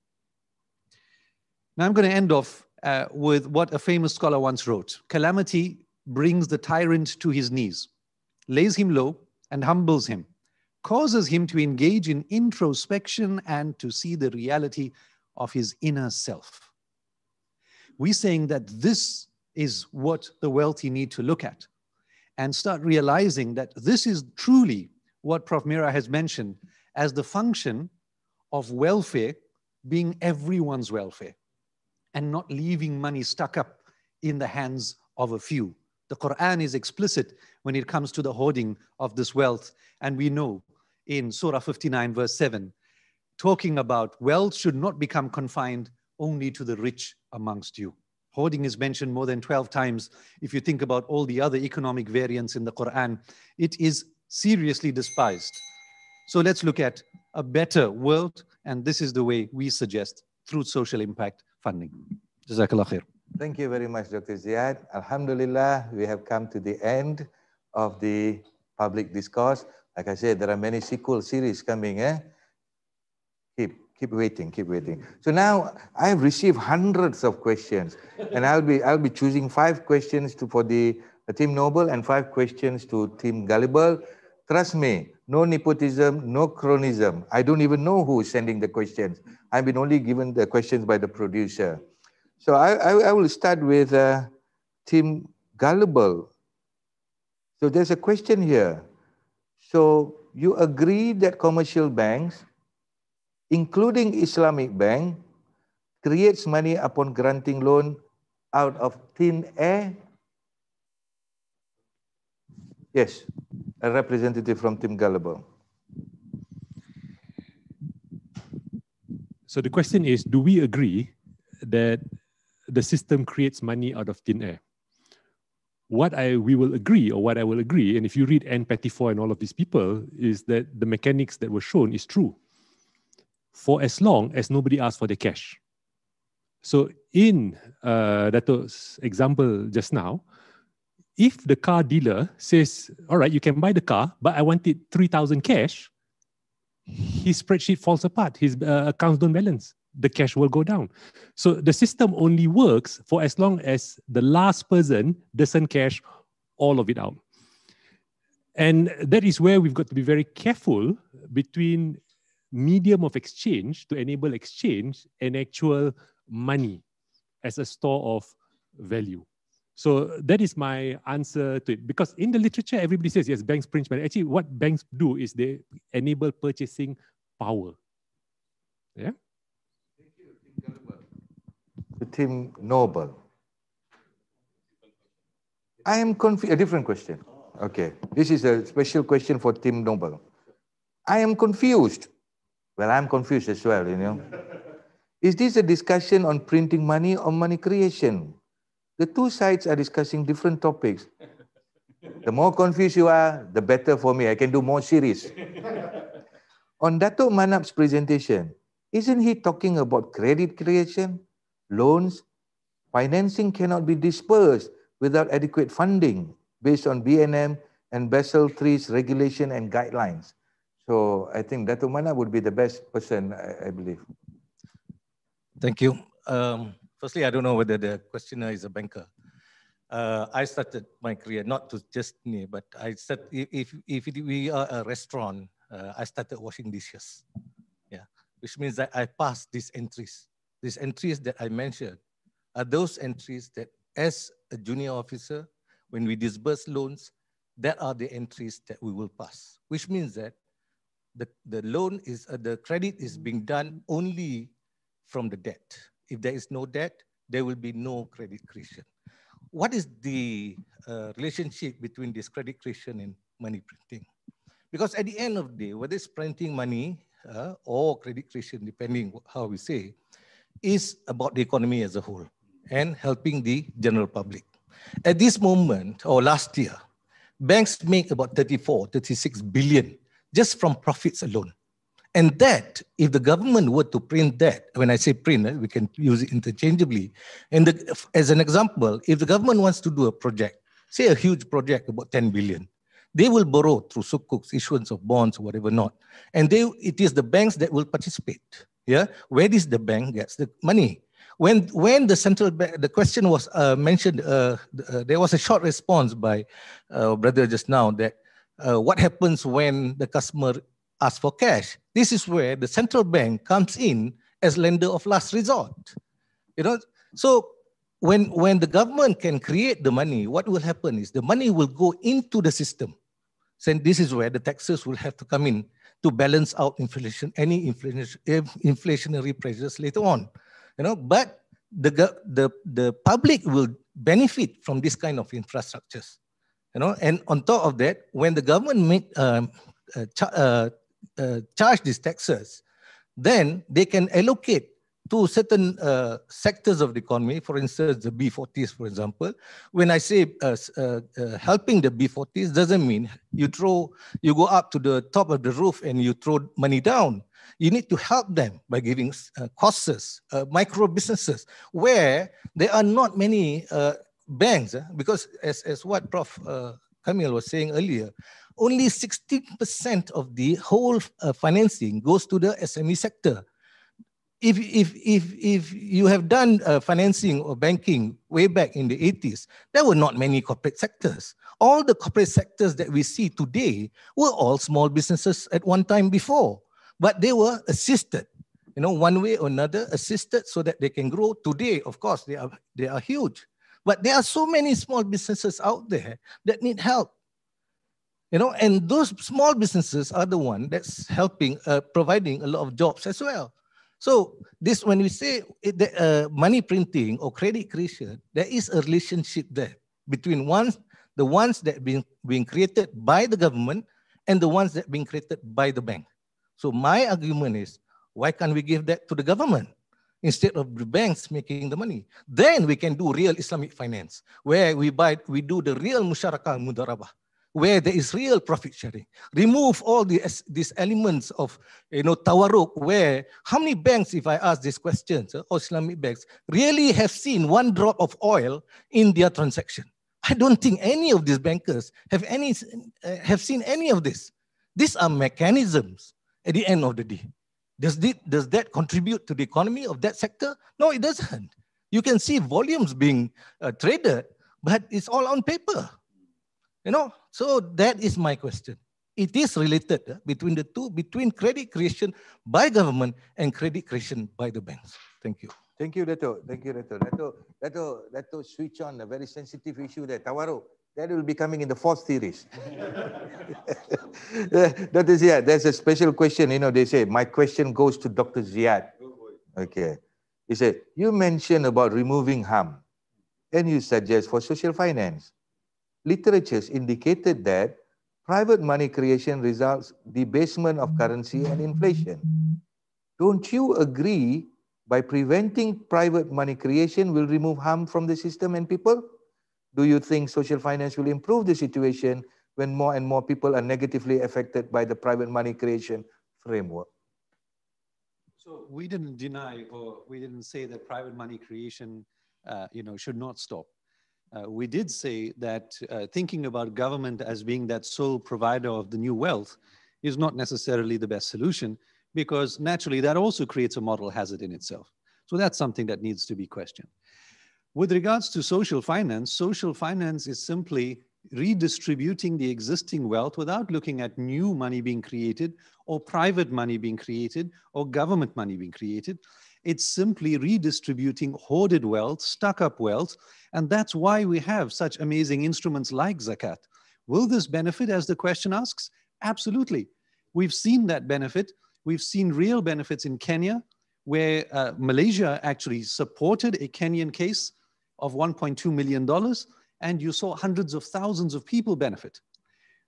Now I'm going to end off with what a famous scholar once wrote. Calamity brings the tyrant to his knees, lays him low and humbles him, causes him to engage in introspection and to see the reality of his inner self. We're saying that this is what the wealthy need to look at and start realizing that this is truly what Prof. Mira has mentioned as the function of welfare being everyone's welfare and not leaving money stuck up in the hands of a few. The Quran is explicit when it comes to the hoarding of this wealth, and we know in Surah 59 verse 7, talking about wealth should not become confined only to the rich amongst you. Hoarding is mentioned more than 12 times. If you think about all the other economic variants in the Quran, it is seriously despised. So let's look at a better world, and this is the way we suggest through social impact funding. Jazakallah khair. Thank you very much, Dr. Ziad. Alhamdulillah, we have come to the end of the public discourse. Like I said, there are many sequel series coming. Keep waiting, keep waiting. So now I have received hundreds of questions, and I'll be choosing 5 questions for the Team Noble and 5 questions to Team Gullible. trust me, no nepotism, no cronyism. I don't even know who is sending the questions. I've been only given the questions by the producer. So I will start with Team Gullible. So there's a question here. So you agree that commercial banks, including Islamic bank, creates money upon granting loan out of thin air? Yes, a representative from Team Gullible. So the question is, do we agree that the system creates money out of thin air? What we will agree, or what I will agree, and if you read Anne Pettifor and all of these people, is that the mechanics that were shown is true, for as long as nobody asks for the cash. So in Dato's example just now, if the car dealer says, all right, you can buy the car, but I want it 3,000 cash, his spreadsheet falls apart, his accounts don't balance, the cash will go down. So the system only works for as long as the last person doesn't cash all of it out. And that is where we've got to be very careful between medium of exchange to enable exchange and actual money as a store of value. So that is my answer to it. Because in the literature, everybody says, yes, banks print money. Actually, what banks do is they enable purchasing power. Yeah? Thank you, Team Gullible. To Team Noble. I am confused. A different question. Okay. This is a special question for Team Noble. I am confused. Well, I'm confused as well, you know. Is this a discussion on printing money or money creation? The two sides are discussing different topics. The more confused you are, the better for me. I can do more series. On Dato' Manap's presentation, isn't he talking about credit creation, loans? Financing cannot be dispersed without adequate funding based on BNM and Basel III's regulation and guidelines. So I think Dato' Manap would be the best person, I believe. Thank you. Firstly, I don't know whether the questioner is a banker. I started my career, not to just me, but I started, if we are a restaurant, I started washing dishes. Yeah, which means that I passed these entries. These entries that I mentioned are those entries that as a junior officer, when we disburse loans, that are the entries that we will pass, which means that the loan is, the credit is being done only from the debt. If there is no debt, there will be no credit creation. What is the relationship between this credit creation and money printing? Because at the end of the day, whether it's printing money or credit creation, depending how we say, is about the economy as a whole and helping the general public. At this moment, or last year, banks make about 36 billion just from profits alone. And that, if the government were to print that, when I say print, we can use it interchangeably. And as an example, if the government wants to do a project, say a huge project about 10 billion, they will borrow through sukuks, issuance of bonds, or whatever not. And it is the banks that will participate. Yeah, where does the bank gets the money? When the central bank, the question was mentioned, there was a short response by brother just now that what happens when the customer asks for cash? This is where the central bank comes in as lender of last resort. You know, so when the government can create the money, what will happen is the money will go into the system. So this is where the taxes will have to come in to balance out inflation, any inflationary pressures later on. You know, but the public will benefit from this kind of infrastructures. You know, and on top of that, when the government charge these taxes, then they can allocate to certain sectors of the economy. For instance, the B40s, for example. When I say helping the B40s, doesn't mean you go up to the top of the roof and you throw money down. You need to help them by giving courses, micro businesses, where there are not many banks, because as what Prof. Kamil was saying earlier, only 16% of the whole financing goes to the SME sector. If you have done financing or banking way back in the 80s, there were not many corporate sectors. all the corporate sectors that we see today were all small businesses at one time before, but they were assisted, one way or another, assisted so that they can grow. Today, of course, they are huge, but there are so many small businesses out there that need help. And those small businesses are the one that's helping, providing a lot of jobs as well. So this, when we say money printing or credit creation, there is a relationship there between the ones that being created by the government and the ones that being created by the bank. So my argument is, why can't we give that to the government instead of the banks making the money? Then we can do real Islamic finance, where we do the real musyarakah mudarabah, where there is real profit sharing. Remove all these elements of tawarruk, where how many banks, if I ask these questions, or Islamic banks, really have seen one drop of oil in their transaction? I don't think any of these bankers have seen any of this. These are mechanisms at the end of the day. Does that contribute to the economy of that sector? No, it doesn't. You can see volumes being traded, but it's all on paper. So that is my question. It is related between the two, between credit creation by government and credit creation by the banks. Thank you. Thank you, Dato'. Thank you, Dato'. Dato' switch on a very sensitive issue there. Tawarruk, that will be coming in the 4th series. That is, yeah, there's a special question. They say, my question goes to Dr. Ziad. Okay. He said, you mentioned about removing harm, and you suggest for social finance. Literatures indicated that private money creation results debasement of currency and inflation. Don't you agree by preventing private money creation will remove harm from the system and people? Do you think social finance will improve the situation when more and more people are negatively affected by the private money creation framework? So we didn't deny, or we didn't say that private money creation should not stop. We did say that thinking about government as being that sole provider of the new wealth is not necessarily the best solution, because naturally that also creates a moral hazard in itself. So that's something that needs to be questioned. With regards to social finance is simply redistributing the existing wealth without looking at new money being created or private money being created or government money being created. It's simply redistributing hoarded wealth, stuck-up wealth, and that's why we have such amazing instruments like zakat. Will this benefit, as the question asks? Absolutely. We've seen that benefit. We've seen real benefits in Kenya, where Malaysia actually supported a Kenyan case of $1.2 million, and you saw hundreds of thousands of people benefit.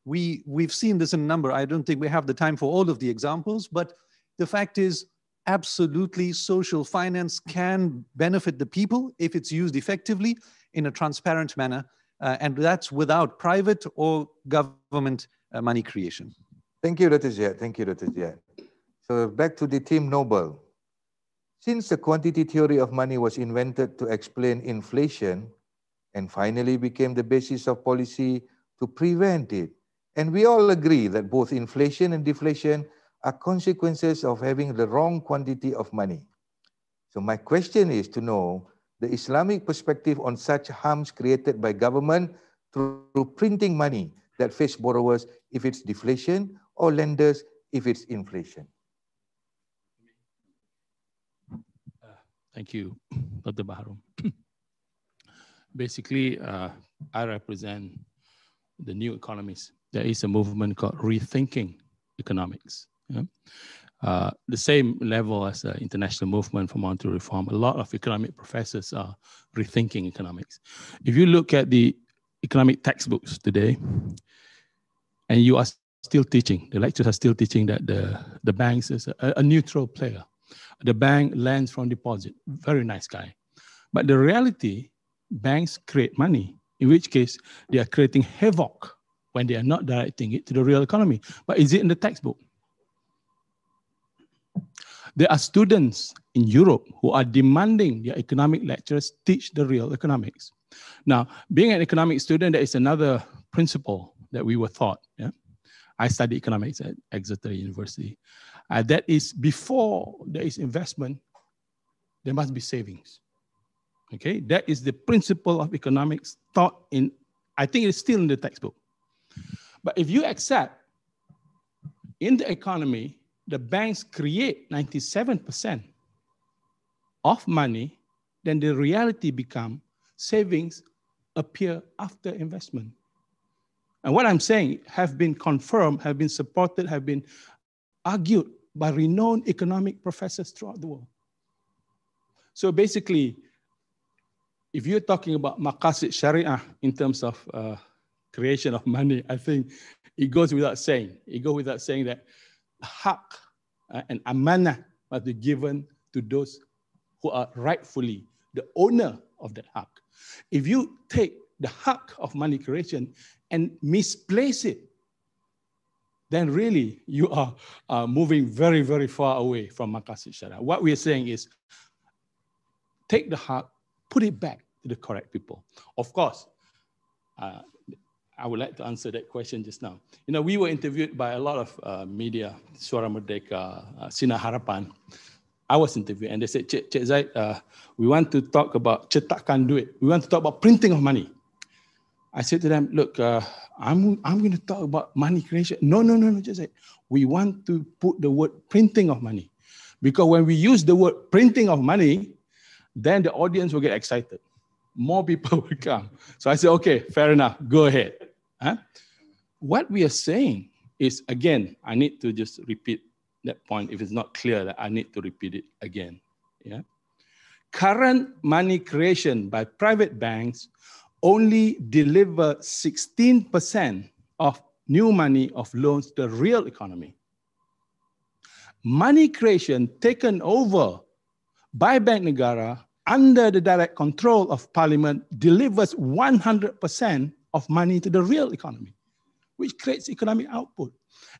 We've seen this in a number. I don't think we have the time for all of the examples, but the fact is, absolutely, social finance can benefit the people if it's used effectively in a transparent manner, and that's without private or government money creation. Thank you, Dr. Ziad. Thank you, Dr. Ziad. So back to the team Nobel. Since the quantity theory of money was invented to explain inflation and finally became the basis of policy to prevent it, and we all agree that both inflation and deflation are consequences of having the wrong quantity of money. So my question is to know the Islamic perspective on such harms created by government through printing money that face borrowers if it's deflation, or lenders if it's inflation. Thank you, Dr. Baharum. Basically, I represent the new economists. There is a movement called rethinking economics. The same level as the international movement for monetary reform. A lot of economic professors are rethinking economics. If you look at the economic textbooks today, and you are still teaching, the lecturers are still teaching that the banks is a neutral player. The bank lends from deposit, very nice guy. But the reality, banks create money, in which case they are creating havoc when they are not directing it to the real economy. But is it in the textbook? There are students in Europe who are demanding their economic lecturers teach the real economics. Now, being an economic student, there is another principle that we were taught. Yeah? I studied economics at Exeter University. That is, before there is investment, there must be savings. Okay, that is the principle of economics taught in I think it's still in the textbook. But if you accept in the economy, the banks create 97% of money, then the reality becomes savings appear after investment. And what I'm saying have been confirmed, have been supported, have been argued by renowned economic professors throughout the world. So basically, if you're talking about maqasid sharia in terms of creation of money, I think it goes without saying. It goes without saying that haq and amanah must be given to those who are rightfully the owner of that haq. If you take the haq of money creation and misplace it, then really you are moving very, very far away from maqasid sharia. What we are saying is take the haq, put it back to the correct people. Of course, I would like to answer that question just now. You know, we were interviewed by a lot of media, Suara Merdeka, Sinar Harapan. I was interviewed and they said, Cik Zaid, we want to talk about cetakan duit. We want to talk about printing of money. I said to them, look, I'm going to talk about money creation. No, Cik Zaid. We want to put the word printing of money. Because when we use the word printing of money, then the audience will get excited. More people will come. So I said, okay, fair enough, go ahead. Huh? What we are saying is, again, I need to just repeat that point. If it's not clear, that I need to repeat it again. Yeah? Current money creation by private banks only deliver 16% of new money of loans to the real economy. Money creation taken over by Bank Negara under the direct control of Parliament delivers 100% of money to the real economy, which creates economic output.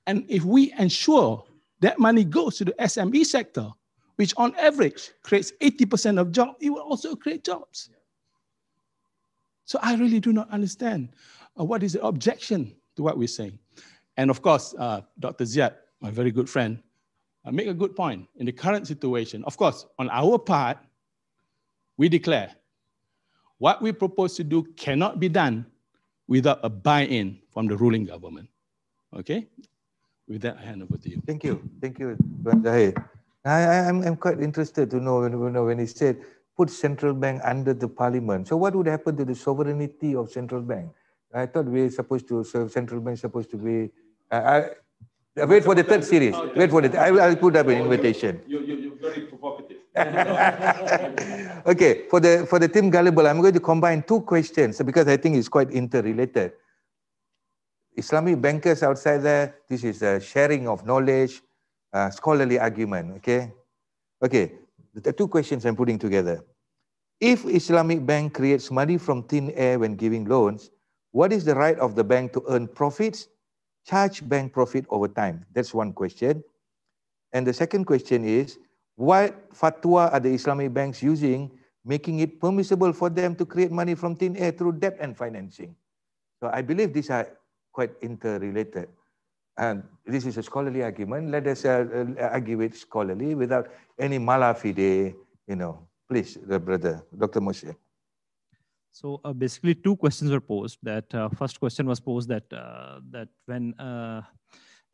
And if we ensure that money goes to the SME sector, which on average creates 80% of jobs, it will also create jobs. So I really do not understand what is the objection to what we're saying. And of course, Dr. Ziad, my very good friend, make a good point. In the current situation, of course, on our part, we declare what we propose to do cannot be done without a buy-in from the ruling government. Okay? With that, I hand over to you. Thank you, Tuan Zahid. I'm quite interested to know when he said put central bank under the parliament. So what would happen to the sovereignty of central bank? I thought we're supposed to serve central bank supposed to be. Wait for the third series. Wait for it. I'll put up an invitation. You're very provocative. Okay, for the team Gullible, I'm going to combine two questions because I think it's quite interrelated. Islamic bankers outside there, this is a sharing of knowledge, scholarly argument, okay? Okay, the two questions I'm putting together. If Islamic bank creates money from thin air when giving loans, what is the right of the bank to earn profits, charge bank profit over time? That's one question. And the second question is, what fatwa are the Islamic banks using, making it permissible for them to create money from thin air through debt and financing? So I believe these are quite interrelated. And this is a scholarly argument. Let us argue it scholarly without any mala fide, you know. Please, brother, Dr. Moshe. So basically, two questions were posed. That first question was posed that that when the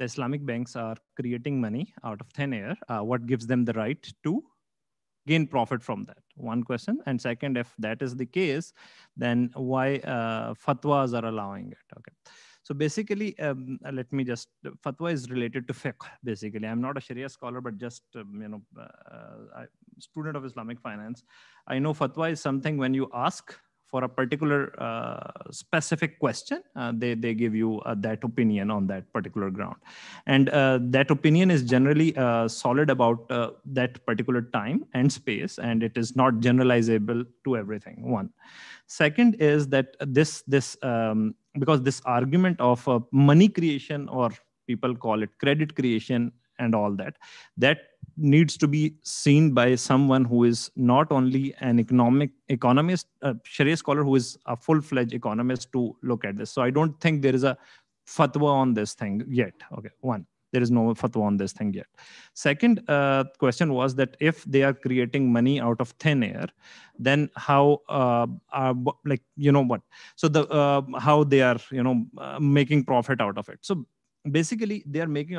Islamic banks are creating money out of thin air, what gives them the right to gain profit from that? One question. And second, if that is the case, then why fatwas are allowing it? Okay. So basically, let me just, fatwa is related to fiqh, basically. I'm not a Sharia scholar, but just, student of Islamic finance. I know fatwa is something when you ask for a particular specific question, they give you that opinion on that particular ground. And that opinion is generally solid about that particular time and space, and it is not generalizable to everything, one. Second is that because this argument of money creation, or people call it credit creation and all that, that needs to be seen by someone who is not only an economist, a Sharia scholar who is a full-fledged economist to look at this. So I don't think there is a fatwa on this thing yet. Okay, one. There is no fatwa on this thing yet. Second question was that if they are creating money out of thin air, then how like, you know what? So the how they are, you know, making profit out of it. So basically, they are making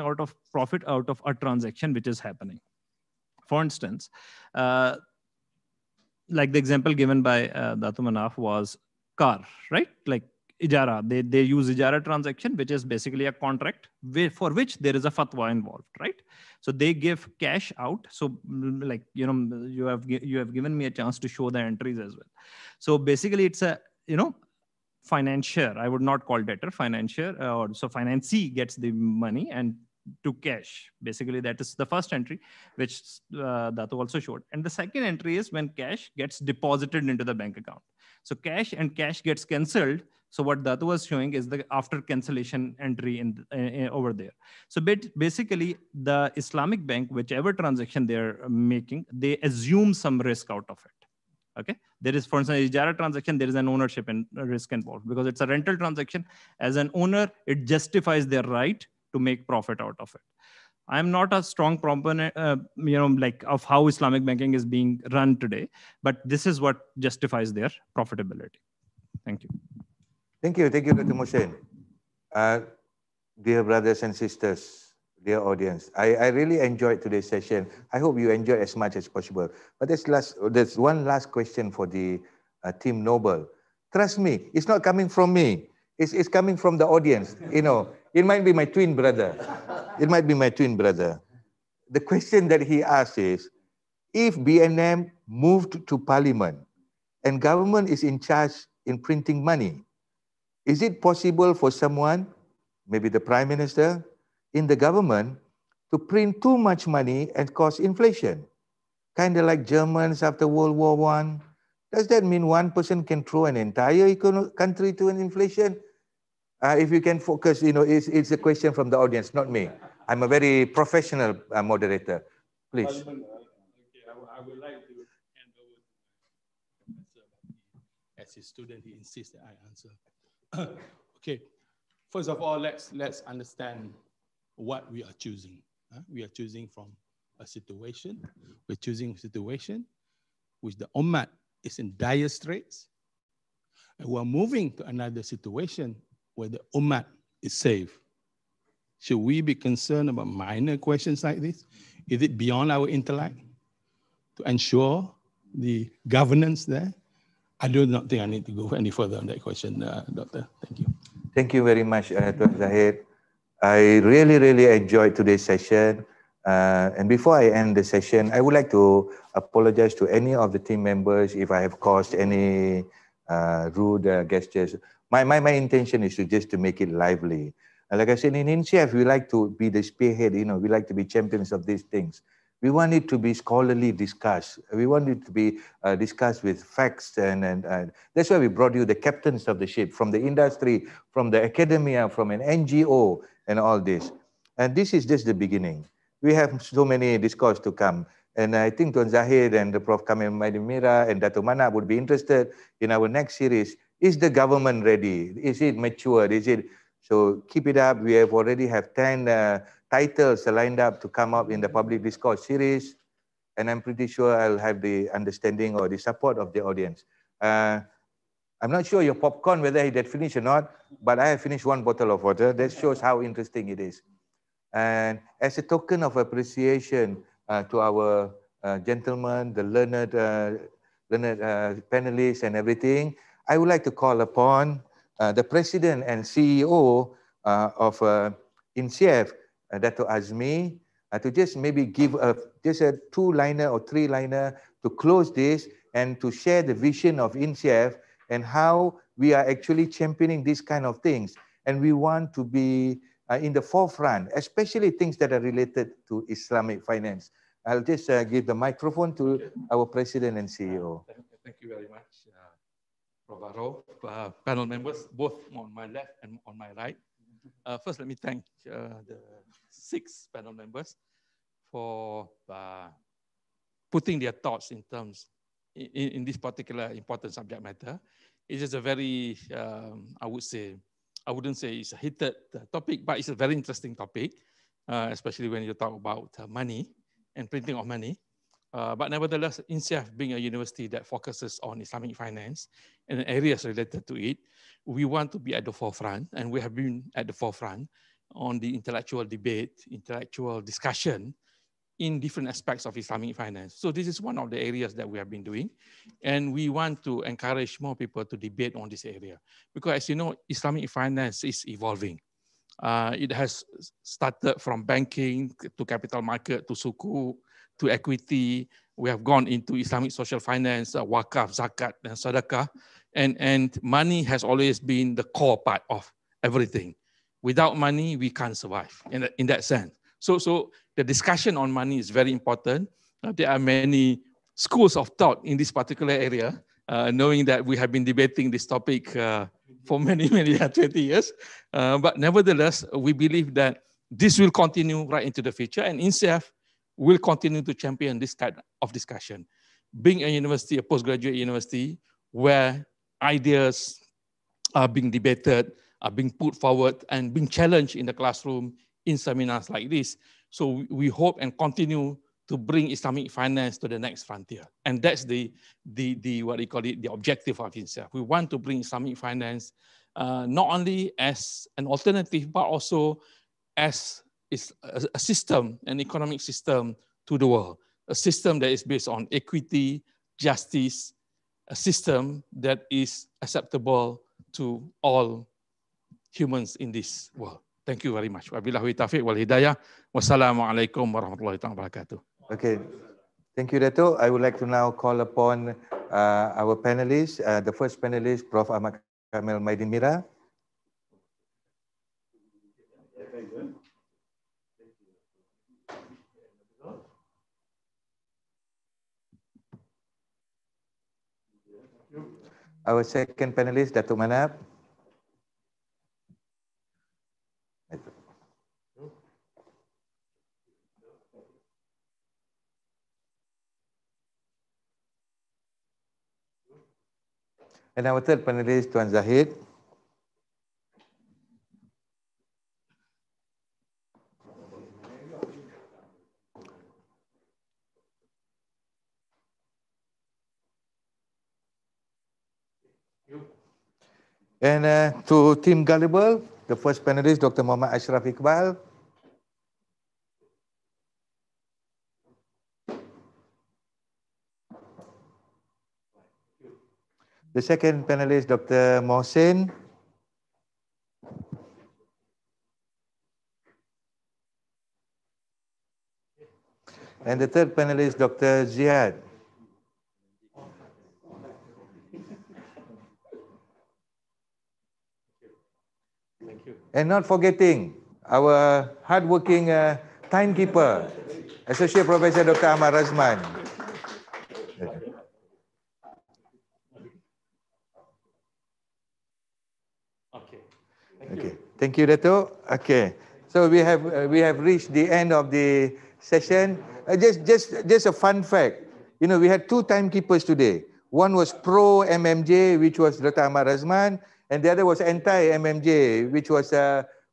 profit out of a transaction which is happening. For instance, like the example given by Datu Manaf was car, right? Like ijara, they use ijara transaction, which is basically a contract for which there is a fatwa involved, right? So they give cash out. So like, you know, you have given me a chance to show the entries as well. So basically it's a, you know, financier, I would not call debtor, financier, or so financee gets the money and to cash. Basically, that is the first entry, which Datu also showed. And the second entry is when cash gets deposited into the bank account. So cash gets cancelled. So what Datu was showing is the after cancellation entry in over there. So basically, the Islamic bank, whichever transaction they're making, they assume some risk out of it. Okay, there is, for instance, ijara transaction, there is an ownership and risk involved because it's a rental transaction. As an owner, it justifies their right to make profit out of it. I'm not a strong proponent, you know, like of how Islamic banking is being run today, but this is what justifies their profitability. Thank you. Thank you, Dr. Mohsen. Dear brothers and sisters, dear audience, I really enjoyed today's session. I hope you enjoyed as much as possible. But there's one last question for the Team Noble. Trust me, it's not coming from me. It's coming from the audience. You know, it might be my twin brother. It might be my twin brother. The question that he asked is, if BNM moved to Parliament and government is in charge in printing money, is it possible for someone, maybe the Prime Minister, in the government, to print too much money and cause inflation? Kind of like Germans after World War I. Does that mean one person can throw an entire country to an inflation? If you can focus, you know, it's a question from the audience, not me. I'm a very professional moderator. Please. Okay, I would like to hand over to my professor. As his student, he insists that I answer. Okay, first of all, let's understand what we are choosing. We are choosing from a situation. We're choosing a situation which the Ummah is in dire straits. And we're moving to another situation where the Ummah is safe. Should we be concerned about minor questions like this? Is it beyond our intellect to ensure the governance there? I do not think I need to go any further on that question, Doctor. Thank you. Thank you very much, Tuan Zahid. I really, really enjoyed today's session. And before I end the session, I would like to apologize to any of the team members if I have caused any rude gestures. My intention is to make it lively. And like I said, in INCEIF, we like to be the spearhead, you know, we like to be champions of these things. We want it to be scholarly discussed. We want it to be discussed with facts, and that's why we brought you the captains of the ship from the industry, from the academia, from an NGO, and all this. And this is just the beginning. We have so many discourse to come. And I think Tuan Zahid and the Prof. Kamil Maidimira and Dato' Mana would be interested in our next series. Is the government ready? Is it matured? Is it? So keep it up. We have already have 10 titles lined up to come up in the public discourse series. And I'm pretty sure I'll have the understanding or the support of the audience. I'm not sure your popcorn, whether it had finished or not, but I have finished one bottle of water. That shows how interesting it is. And as a token of appreciation to our gentlemen, the learned panelists and everything, I would like to call upon the President and CEO of INCEIF, Dato' Azmi, to just maybe give just a 2-liner or 3-liner to close this and to share the vision of INCEIF and how we are actually championing these kind of things. And we want to be in the forefront, especially things that are related to Islamic finance. I'll just give the microphone to our President and CEO. Thank you very much, Prof. Baro, panel members, both on my left and on my right. First, let me thank the 6 panel members for putting their thoughts in terms in this particular important subject matter. It is a very, I wouldn't say it's a heated topic, but it's a very interesting topic. especially when you talk about money and printing of money. But nevertheless, INCEIF being a university that focuses on Islamic finance and areas related to it, we want to be at the forefront, and we have been at the forefront on the intellectual debate, intellectual discussion in different aspects of Islamic finance. So this is one of the areas that we have been doing. And we want to encourage more people to debate on this area. Because as you know, Islamic finance is evolving. It has started from banking to capital market, to sukuk, to equity. We have gone into Islamic social finance, wakaf, zakat, and sadaqah. And money has always been the core part of everything. Without money, we can't survive in that sense. So the discussion on money is very important. There are many schools of thought in this particular area, knowing that we have been debating this topic for many 20 years. But nevertheless, we believe that this will continue right into the future, and INCEIF will continue to champion this kind of discussion. Being a university, a postgraduate university, where ideas are being debated, are being put forward, and being challenged in the classroom, in seminars like this. So we hope and continue to bring Islamic finance to the next frontier. And that's the what do you call it, the objective of INCEIF. We want to bring Islamic finance not only as an alternative, but also as a system, an economic system to the world. A system that is based on equity, justice, a system that is acceptable to all humans in this world. Thank you very much. Wabillahi taufiq wal hidayah. Wassalamualaikum warahmatullahi wabarakatuh. Okay. Thank you, Dato'. I would like to now call upon our panelists. The first panelist, Prof. Ahmad Kamil Maidin Mira. Our second panelist, Dato' Manap. And our third panelist, Tuan Zahid. And to Team Gullible, the first panelist, Dr. Muhammad Ashraf Iqbal. The second panelist, Dr. Mohsin. And the third panelist, Dr. Ziad. Thank you. And not forgetting our hardworking timekeeper, Associate Professor Dr. Ahmad Razman. Okay. Thank you, Dato'. Okay. So we have reached the end of the session. Just a fun fact. You know, we had two timekeepers today. One was pro MMJ, which was Dr. Ahmad Razman, and the other was anti MMJ, which was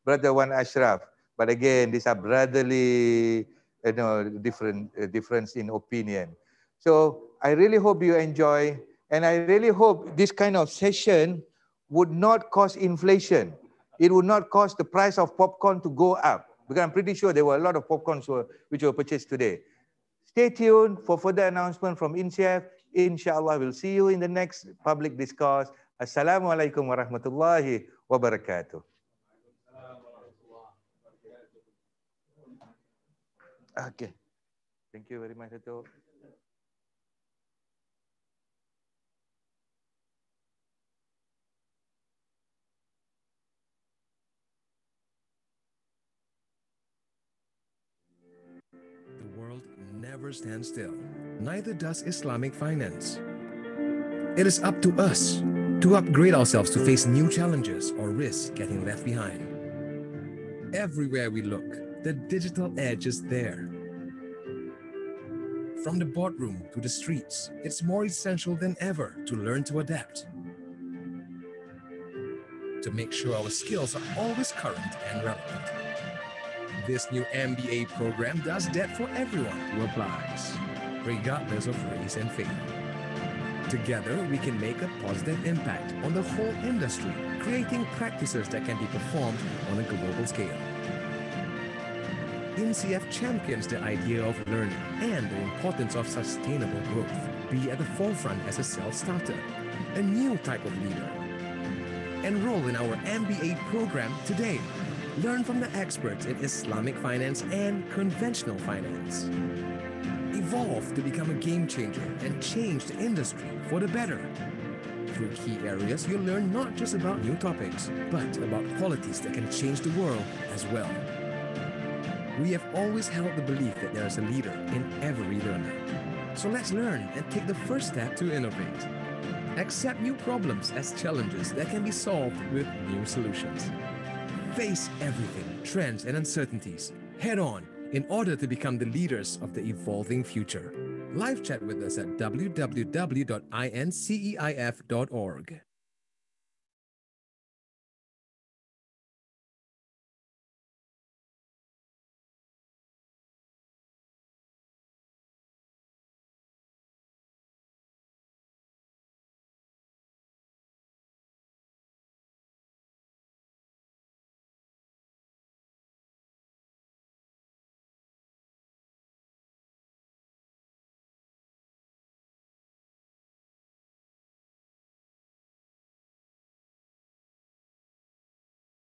Brother Wan Ashraf. But again, these are brotherly, difference in opinion. So I really hope you enjoy, and I really hope this kind of session would not cause inflation. It would not cause the price of popcorn to go up, because I'm pretty sure there were a lot of popcorns which were purchased today. Stay tuned for further announcement from INCEIF. Inshallah, we'll see you in the next public discourse. Assalamualaikum warahmatullahi wabarakatuh. Okay. Thank you very much, Dato'. The world never stands still. Neither does Islamic finance. It is up to us to upgrade ourselves to face new challenges or risk getting left behind. Everywhere we look, the digital edge is there. From the boardroom to the streets, it's more essential than ever to learn to adapt, to make sure our skills are always current and relevant. This new MBA program does that for everyone who applies, regardless of race and faith. Together, we can make a positive impact on the whole industry, creating practices that can be performed on a global scale. INCEIF champions the idea of learning and the importance of sustainable growth. Be at the forefront as a self-starter, a new type of leader. Enroll in our MBA program today. Learn from the experts in Islamic finance and conventional finance. Evolve to become a game changer and change the industry for the better. Through key areas, you'll learn not just about new topics, but about qualities that can change the world as well. We have always held the belief that there is a leader in every learner. So let's learn and take the first step to innovate. Accept new problems as challenges that can be solved with new solutions. Face everything, trends and uncertainties, head on in order to become the leaders of the evolving future. Live chat with us at www.inceif.org.